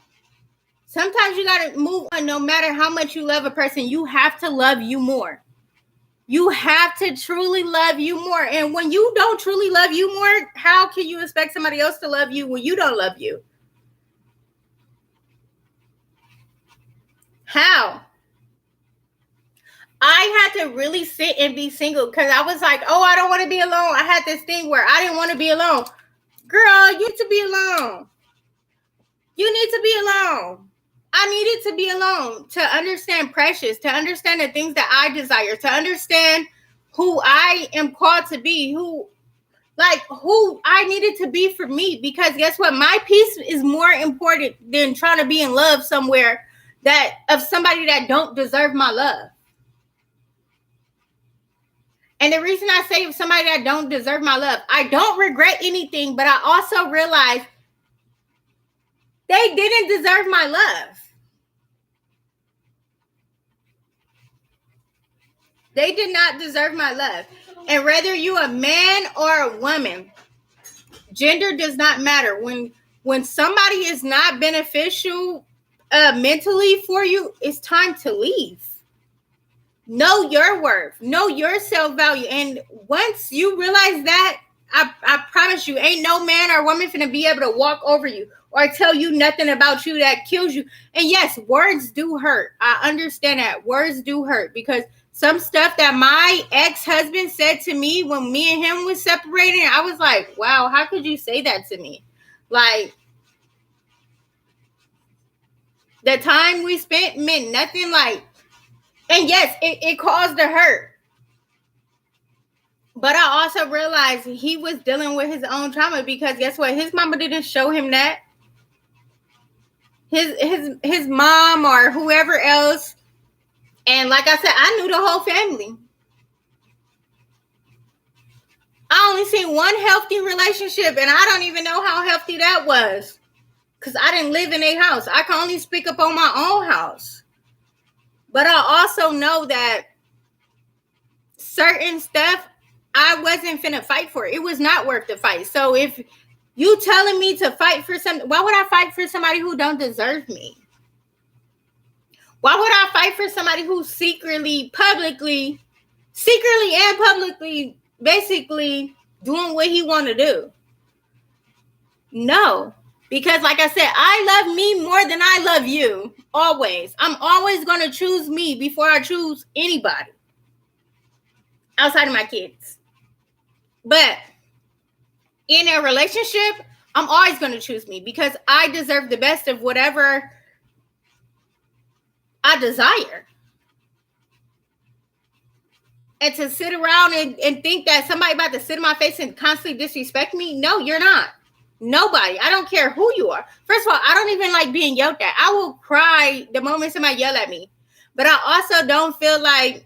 Sometimes you got to move on. No matter how much you love a person, you have to love you more. You have to truly love you more. And when you don't truly love you more, how can you expect somebody else to love you when you don't love you? How? I had to really sit and be single because I was like, oh, I don't want to be alone. I had this thing where I didn't want to be alone. Girl, you need to be alone. You need to be alone. I needed to be alone to understand Precious, to understand the things that I desire, to understand who I am called to be, who I needed to be for me. Because guess what? My peace is more important than trying to be in love somewhere of somebody that don't deserve my love. And the reason I say somebody that don't deserve my love, I don't regret anything, but I also realize they didn't deserve my love. They did not deserve my love. And whether you a man or a woman, gender does not matter. When somebody is not beneficial mentally for you, it's time to leave. Know your worth. Know your self-value. And once you realize that, I promise you, ain't no man or woman finna be able to walk over you or tell you nothing about you that kills you. And yes, words do hurt. I understand that. Words do hurt because some stuff that my ex-husband said to me when me and him was separating, I was like, wow, how could you say that to me? Like, the time we spent meant nothing. Like, and yes, it caused the hurt. But I also realized he was dealing with his own trauma because guess what? His mama didn't show him that. His mom or whoever else. And like I said, I knew the whole family. I only seen one healthy relationship, and I don't even know how healthy that was. Because I didn't live in a house. I can only speak up on my own house. But I also know that certain stuff, I wasn't finna fight for. It was not worth the fight. So if you telling me to fight for something, why would I fight for somebody who don't deserve me? Why would I fight for somebody who's secretly and publicly, basically doing what he want to do? No. Because like I said, I love me more than I love you. Always. I'm always going to choose me before I choose anybody. Outside of my kids. But in a relationship, I'm always going to choose me. Because I deserve the best of whatever I desire. And to sit around and think that somebody about to sit in my face and constantly disrespect me, no, you're not. Nobody. I don't care who you are. First of all, I don't even like being yelled at. I will cry the moment somebody yell at me. But I also don't feel like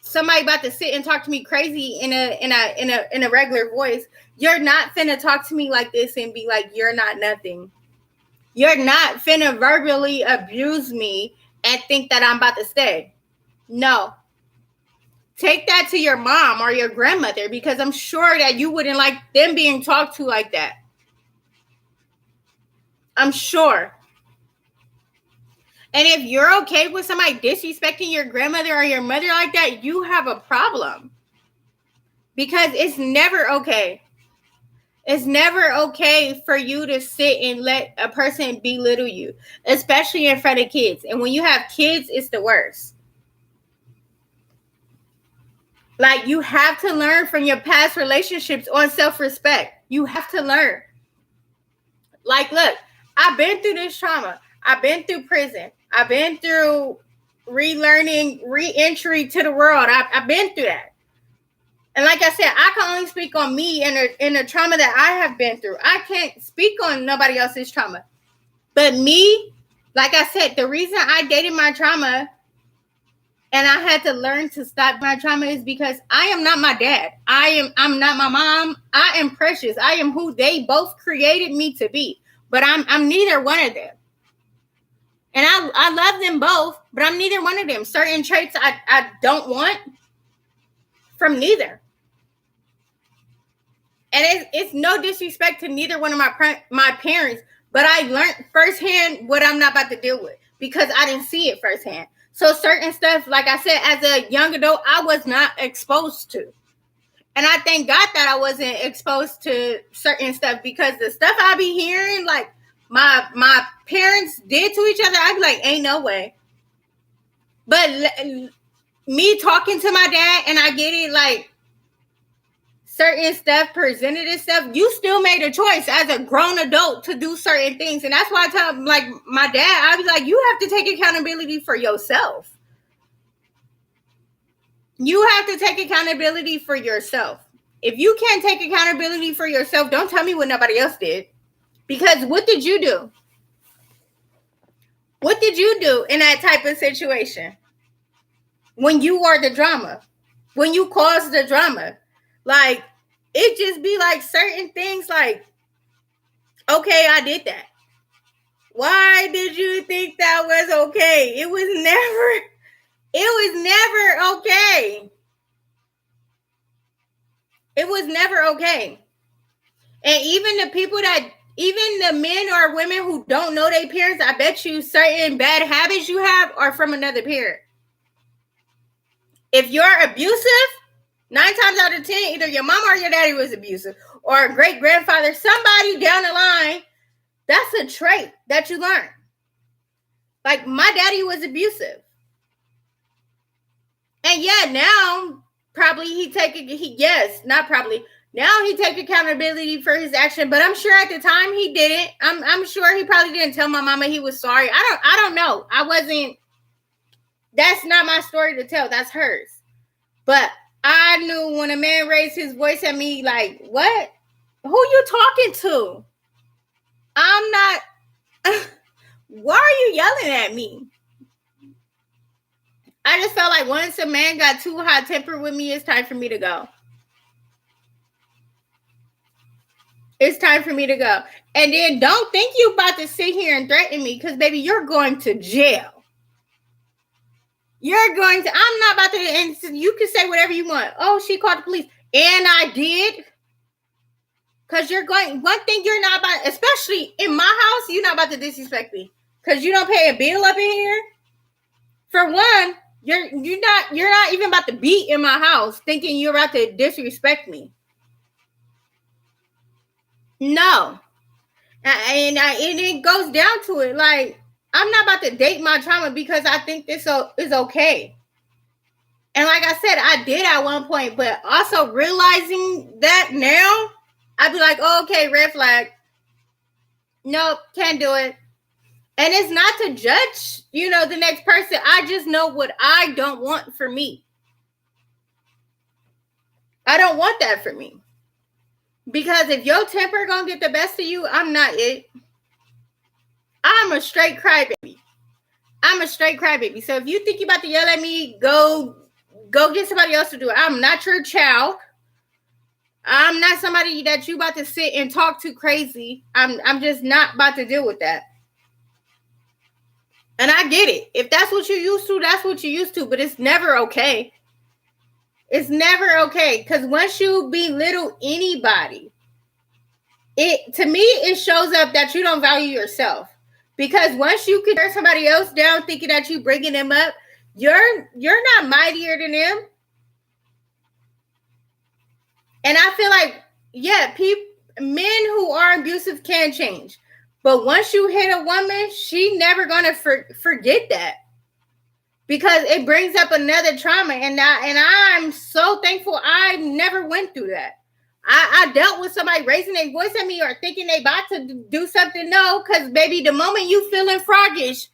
somebody about to sit and talk to me crazy in a regular voice. You're not finna talk to me like this and be like, you're not nothing. You're not finna verbally abuse me and think that I'm about to stay. No. Take that to your mom or your grandmother because I'm sure that you wouldn't like them being talked to like that. I'm sure. And if you're okay with somebody disrespecting your grandmother or your mother like that, you have a problem. Because it's never okay. It's never okay for you to sit and let a person belittle you, especially in front of kids. And when you have kids, it's the worst. Like, you have to learn from your past relationships on self-respect. You have to learn. Like, look, I've been through this trauma. I've been through prison. I've been through relearning, re-entry to the world. I've been through that. And like I said, I can only speak on me and the trauma that I have been through. I can't speak on nobody else's trauma. But me, like I said, the reason I dated my trauma and I had to learn to stop my trauma is because I am not my dad. I'm not my mom. I am Precious. I am who they both created me to be. But I'm neither one of them. And I love them both, but I'm neither one of them. Certain traits I don't want from neither. And it's no disrespect to neither one of my parents, but I learned firsthand what I'm not about to deal with because I didn't see it firsthand. So certain stuff, like I said, as a young adult, I was not exposed to. And I thank God that I wasn't exposed to certain stuff because the stuff I be hearing, like my parents did to each other, I'd be like, ain't no way. But me talking to my dad, and I get it, like, certain stuff presented itself, you still made a choice as a grown adult to do certain things. And that's why I tell, like, my dad, I was like, you have to take accountability for yourself. You have to take accountability for yourself. If you can't take accountability for yourself, don't tell me what nobody else did. Because what did you do? What did you do in that type of situation? When you are the drama, when you cause the drama, like, it just be like certain things like, okay, I did that. Why did you think that was okay? It was never okay. It was never okay. And even the men or women who don't know their parents, I bet you certain bad habits you have are from another parent. If you're abusive, 9 times out of 10, either your mom or your daddy was abusive, or a great grandfather, somebody down the line. That's a trait that you learn. Like, my daddy was abusive. And yeah, now probably now he take accountability for his action, but I'm sure at the time he didn't. I'm sure he probably didn't tell my mama he was sorry. I don't know. That's not my story to tell. That's hers. But I knew when a man raised his voice at me, like, what? Who you talking to? I'm not. Why are you yelling at me? I just felt like once a man got too hot-tempered with me, it's time for me to go. It's time for me to go. And then don't think you about to sit here and threaten me because, baby, you're going to jail. I'm not about to, and you can say whatever you want. Oh, she called the police. And I did. Because one thing you're not about, especially in my house, you're not about to disrespect me. Because you don't pay a bill up in here. For one, you're not even about to be in my house thinking you're about to disrespect me. No. And it goes down to it. Like, I'm not about to date my trauma because I think this is okay. And like I said, I did at one point, but also realizing that now, I'd be like, oh, okay, red flag. Nope, can't do it. And it's not to judge, the next person. I just know what I don't want for me. I don't want that for me. Because if your temper gonna get the best of you, I'm not it. I'm a straight crybaby. So if you think you're about to yell at me, go get somebody else to do it. I'm not your child. I'm not somebody that you about to sit and talk to crazy. I'm just not about to deal with that. And I get it. If that's what you're used to, that's what you're used to. But it's never okay. It's never okay. Because once you belittle anybody, to me, it shows up that you don't value yourself. Because once you can tear somebody else down thinking that you bringing them up, you're not mightier than them. And I feel like, yeah, men who are abusive can change. But once you hit a woman, she never gonna forget that, because it brings up another trauma. And I'm so thankful I never went through that. I dealt with somebody raising their voice at me or thinking they about to do something. No, because baby, the moment you feeling froggish,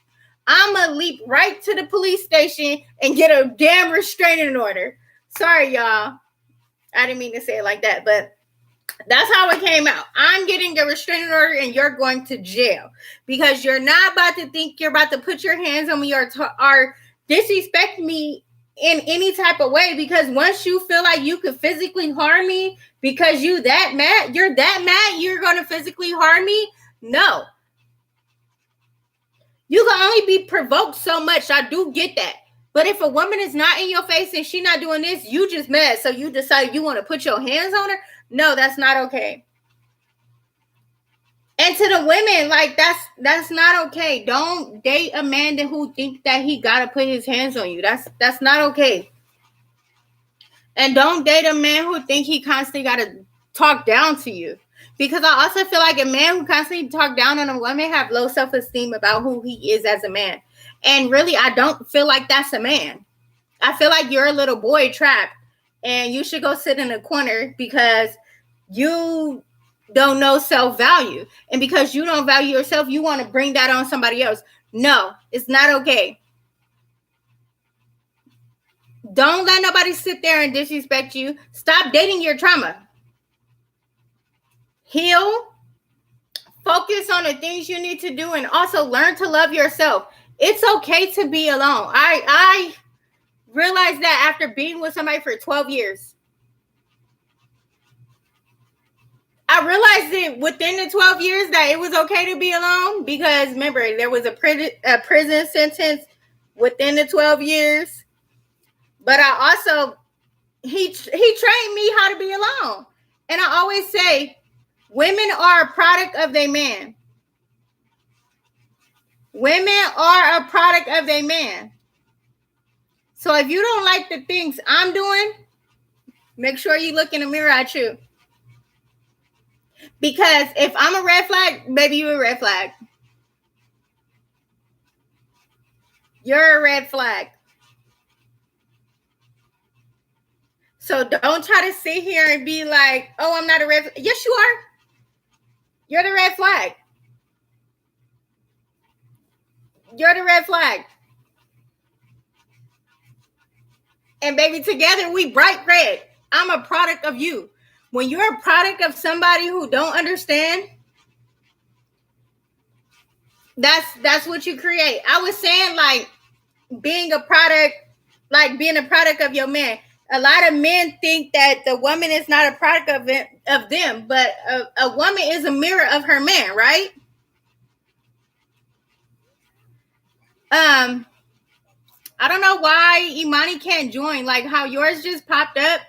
I'ma leap right to the police station and get a damn restraining order. Sorry, y'all. I didn't mean to say it like that, but that's how it came out. I'm getting a restraining order and you're going to jail, because you're not about to think you're about to put your hands on me or disrespect me in any type of way. Because once you feel like you could physically harm me because you're that mad, you're going to physically harm me. No. You can only be provoked so much. I do get that. But if a woman is not in your face and she not doing this, you just mad. So you decide you want to put your hands on her. No, that's not okay. And to the women, like, that's not okay. Don't date a man who thinks that he got to put his hands on you. That's not okay. And don't date a man who think he constantly got to talk down to you. Because I also feel like a man who constantly talk down on a woman have low self-esteem about who he is as a man. And really, I don't feel like that's a man. I feel like you're a little boy trapped and you should go sit in a corner because you don't know self-value. And because you don't value yourself, you want to bring that on somebody else. No, it's not okay. Don't let nobody sit there and disrespect you. Stop dating your trauma. Heal. Focus on the things you need to do, and also learn to love yourself. It's okay to be alone. I realized that after being with somebody for 12 years. I realized it within the 12 years that it was okay to be alone, because remember, there was a prison sentence within the 12 years. But I also, he trained me how to be alone. And I always say, women are a product of their man. Women are a product of their man. So if you don't like the things I'm doing, make sure you look in the mirror at you. Because if I'm a red flag, baby, you're a red flag. You're a red flag. So don't try to sit here and be like, oh, I'm not a red flag. Yes, you are. You're the red flag. You're the red flag. And baby, together we bright red. I'm a product of you. When you're a product of somebody who don't understand, that's what you create. I was saying, like, being a product of your man. A lot of men think that the woman is not a product of them, but a woman is a mirror of her man, right? I don't know why Imani can't join. Like how yours just popped up,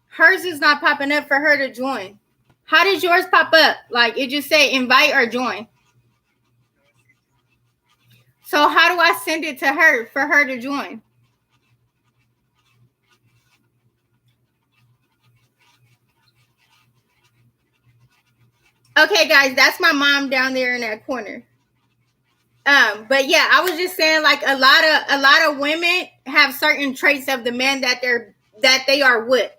hers is not popping up for her to join. How did yours pop up? Like it just say invite or join. So how do I send it to her for her to join? Okay, guys, that's my mom down there in that corner. But yeah, I was just saying, like a lot of women have certain traits of the man that they are with.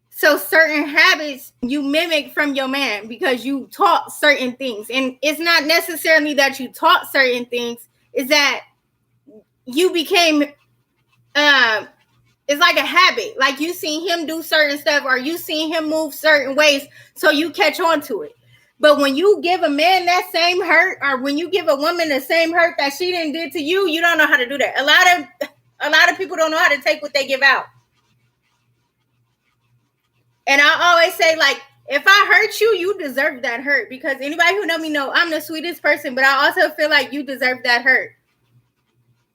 So certain habits you mimic from your man because you taught certain things. And it's not necessarily that you taught certain things, is that you became it's like a habit. Like you seen him do certain stuff or you seen him move certain ways, so you catch on to it. But when you give a man that same hurt, or when you give a woman the same hurt that she didn't did to you, you don't know how to do that. A lot of people don't know how to take what they give out. And I always say, like, if I hurt you, you deserve that hurt. Because anybody who know me know I'm the sweetest person, but I also feel like you deserve that hurt.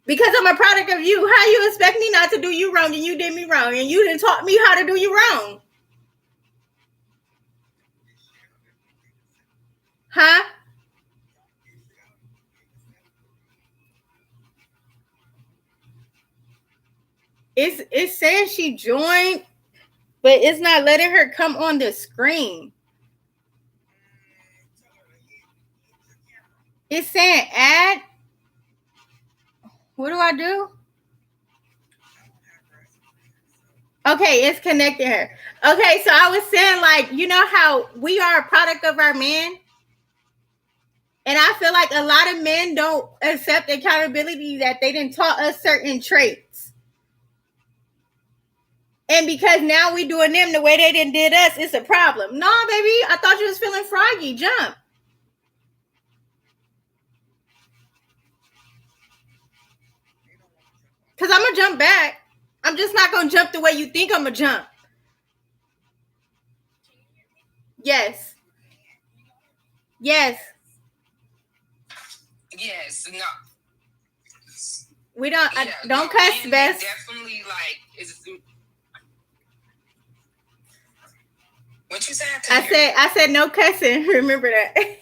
Because I'm a product of you. How you expect me not to do you wrong and you did me wrong and you didn't taught me how to do you wrong? Huh? It's saying she joined, but it's not letting her come on the screen. It's saying add. What do I do? Okay, it's connecting her. Okay, so I was saying, like, you know how we are a product of our men? And I feel like a lot of men don't accept accountability that they didn't taught us certain traits. And because now we doing them the way they didn't did us, it's a problem. No, baby, I thought you was feeling froggy. Jump. Because I'm going to jump back. I'm just not going to jump the way you think I'm going to jump. Yes. Yes. Yes. No. We don't, don't cuss, Bess. Definitely, like, what you said? I said no cussing. Remember that.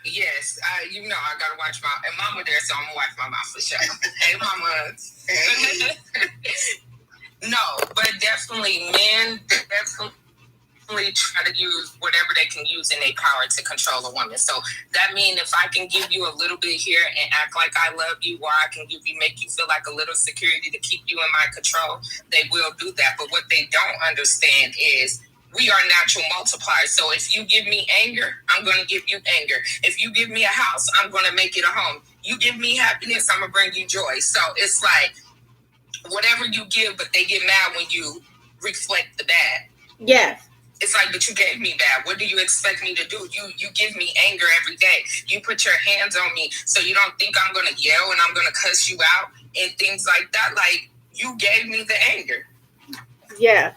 Yes, you know I gotta watch my and Mama there, so I'm gonna watch my mouth for sure. Hey, Mama. No, but definitely men definitely try to use whatever they can use in their power to control a woman. So that means if I can give you a little bit here and act like I love you, or I can make you feel like a little security to keep you in my control, they will do that. But what they don't understand is we are natural multipliers. So if you give me anger, I'm going to give you anger. If you give me a house, I'm going to make it a home. You give me happiness, I'm going to bring you joy. So it's like whatever you give, but they get mad when you reflect the bad. Yeah. It's like, but you gave me bad. What do you expect me to do? You give me anger every day. You put your hands on me, so you don't think I'm going to yell and I'm going to cuss you out and things like that. Like, you gave me the anger. Yeah.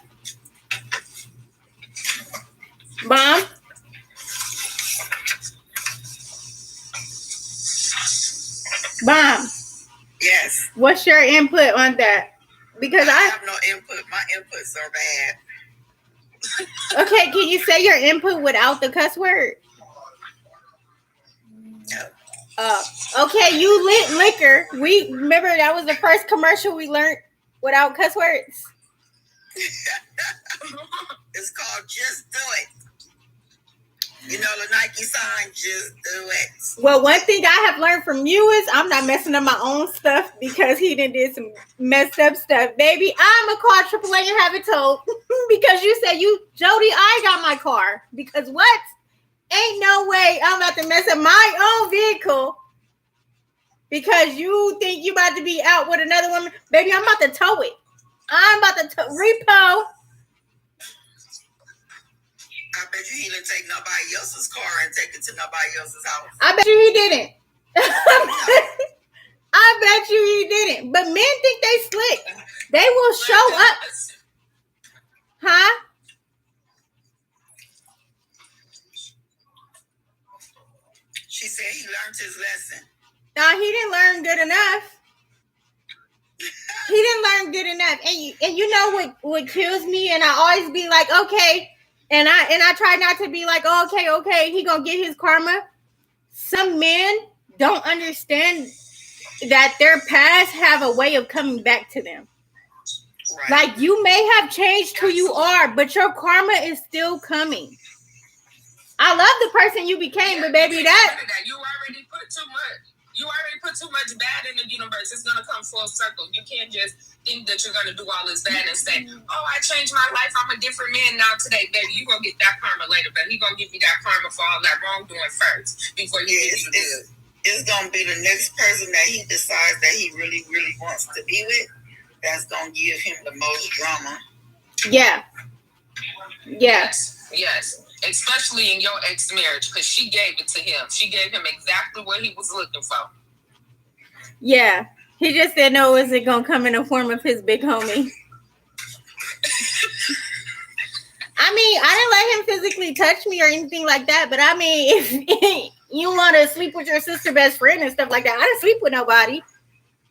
Mom? Mom? Yes. What's your input on that? Because I have no input. My inputs are bad. Okay, can you say your input without the cuss word? No. Okay, you lit liquor. We remember that was the first commercial we learned without cuss words. It's called Just Do It. You know the Nike sign, Just Do It. Well, one thing I have learned from you is I'm not messing up my own stuff because he did some messed up stuff. Baby, I'm a car AAA and have it towed because you said Jody, I got my car. Because what? Ain't no way I'm about to mess up my own vehicle because you think you about to be out with another woman. Baby, I'm about to tow it. I'm about to repo. I bet you he didn't take nobody else's car and take it to nobody else's house. I bet you he didn't. I bet you he didn't. But men think they slick. They will show up. Huh? She said he learned his lesson. No, he didn't learn good enough. He didn't learn good enough. And you know what kills me? And I always be like, okay. And I try not to be like, oh, okay, he gonna get his karma. Some men don't understand that their past have a way of coming back to them. Right. Like, you may have changed who you are, but your karma is still coming. I love the person you became, but baby, that you already put too much. You already put too much bad in the universe. It's gonna come full circle. You can't just think that you're gonna do all this bad and say, "Oh, I changed my life. I'm a different man now today, baby." You gonna get that karma later, but he gonna give you that karma for all that wrongdoing first before you get you good. It's gonna be the next person that he decides that he really, really wants to be with. That's gonna give him the most drama. Yeah. Yes. Especially in your ex-marriage, because she gave it to him. She gave him exactly what he was looking for. Yeah. He just didn't know it was going to come in the form of his big homie. I mean, I didn't let him physically touch me or anything like that. But I mean, if you want to sleep with your sister best friend and stuff like that, I didn't sleep with nobody.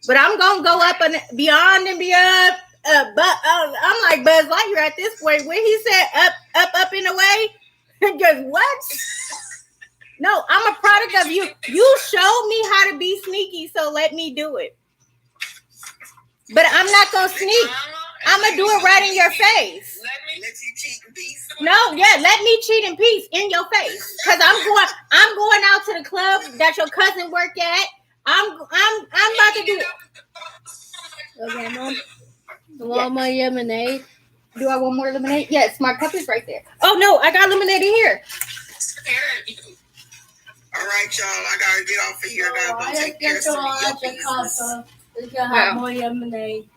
But I'm going to go up and beyond and beyond. But I'm like Buzz Lightyear at this point. When he said up in the way, because what? No, I'm a product of you. You showed me how to be sneaky, so let me do it. But I'm not gonna sneak. I'm gonna do it right in your face. Let you cheat in peace. No, yeah, let me cheat in peace in your face. Cause I'm going out to the club that your cousin work at. I'm about to do it. Okay, Mom. You want my lemonade? Do I want more lemonade? Yes, my cup is right there. Oh no, I got lemonade in here. All right, y'all. I gotta get off of here. I gotta go take care of some of your business. We're gonna have more lemonade.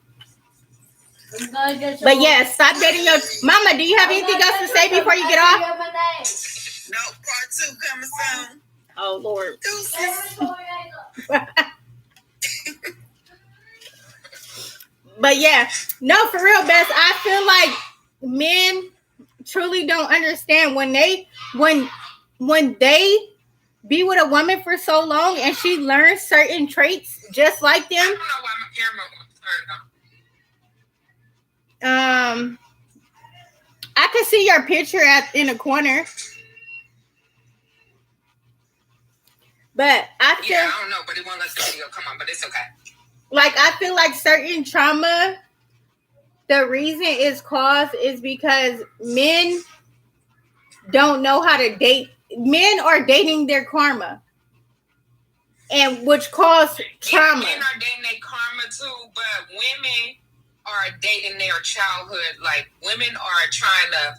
But yeah, stop dating your mama. Do you have anything else to say before you get off? No, part 2 coming soon. Oh Lord. Deuces. But yeah, no, for real, Bess. I feel like men truly don't understand when they be with a woman for so long and she learns certain traits just like them. I don't know why my camera won't turn on. I can see your picture in the corner. But I feel Yeah, I don't know, but it won't let the video come on, but it's okay. like I feel like certain trauma, the reason it's caused is because men don't know how to date. Men are dating their karma, and which causes trauma. Men are dating their karma too, but women are dating their childhood. Like women are trying to,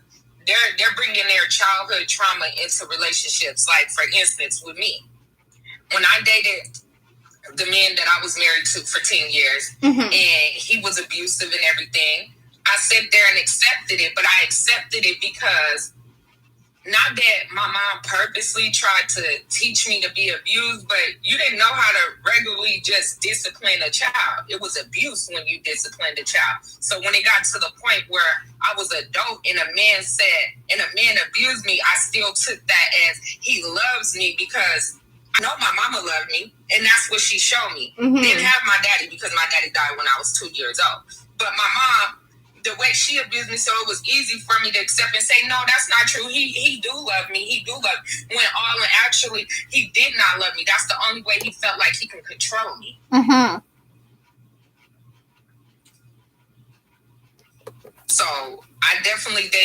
they're bringing their childhood trauma into relationships. Like for instance, with me, when I dated the man that I was married to for 10 years, and he was abusive and everything, I sat there and accepted it, but I accepted it because not that my mom purposely tried to teach me to be abused, but you didn't know how to regularly just discipline a child. It was abuse when you disciplined a child. So when it got to the point where I was an adult and a man abused me, I still took that as he loves me because I know my mama loved me, and that's what she showed me. Didn't have my daddy because my daddy died when I was 2 years old. But my mom, the way she abused me, so it was easy for me to accept and say, no, that's not true. He do love me. He do love me. When all actually, he did not love me. That's the only way he felt like he could control me. So I definitely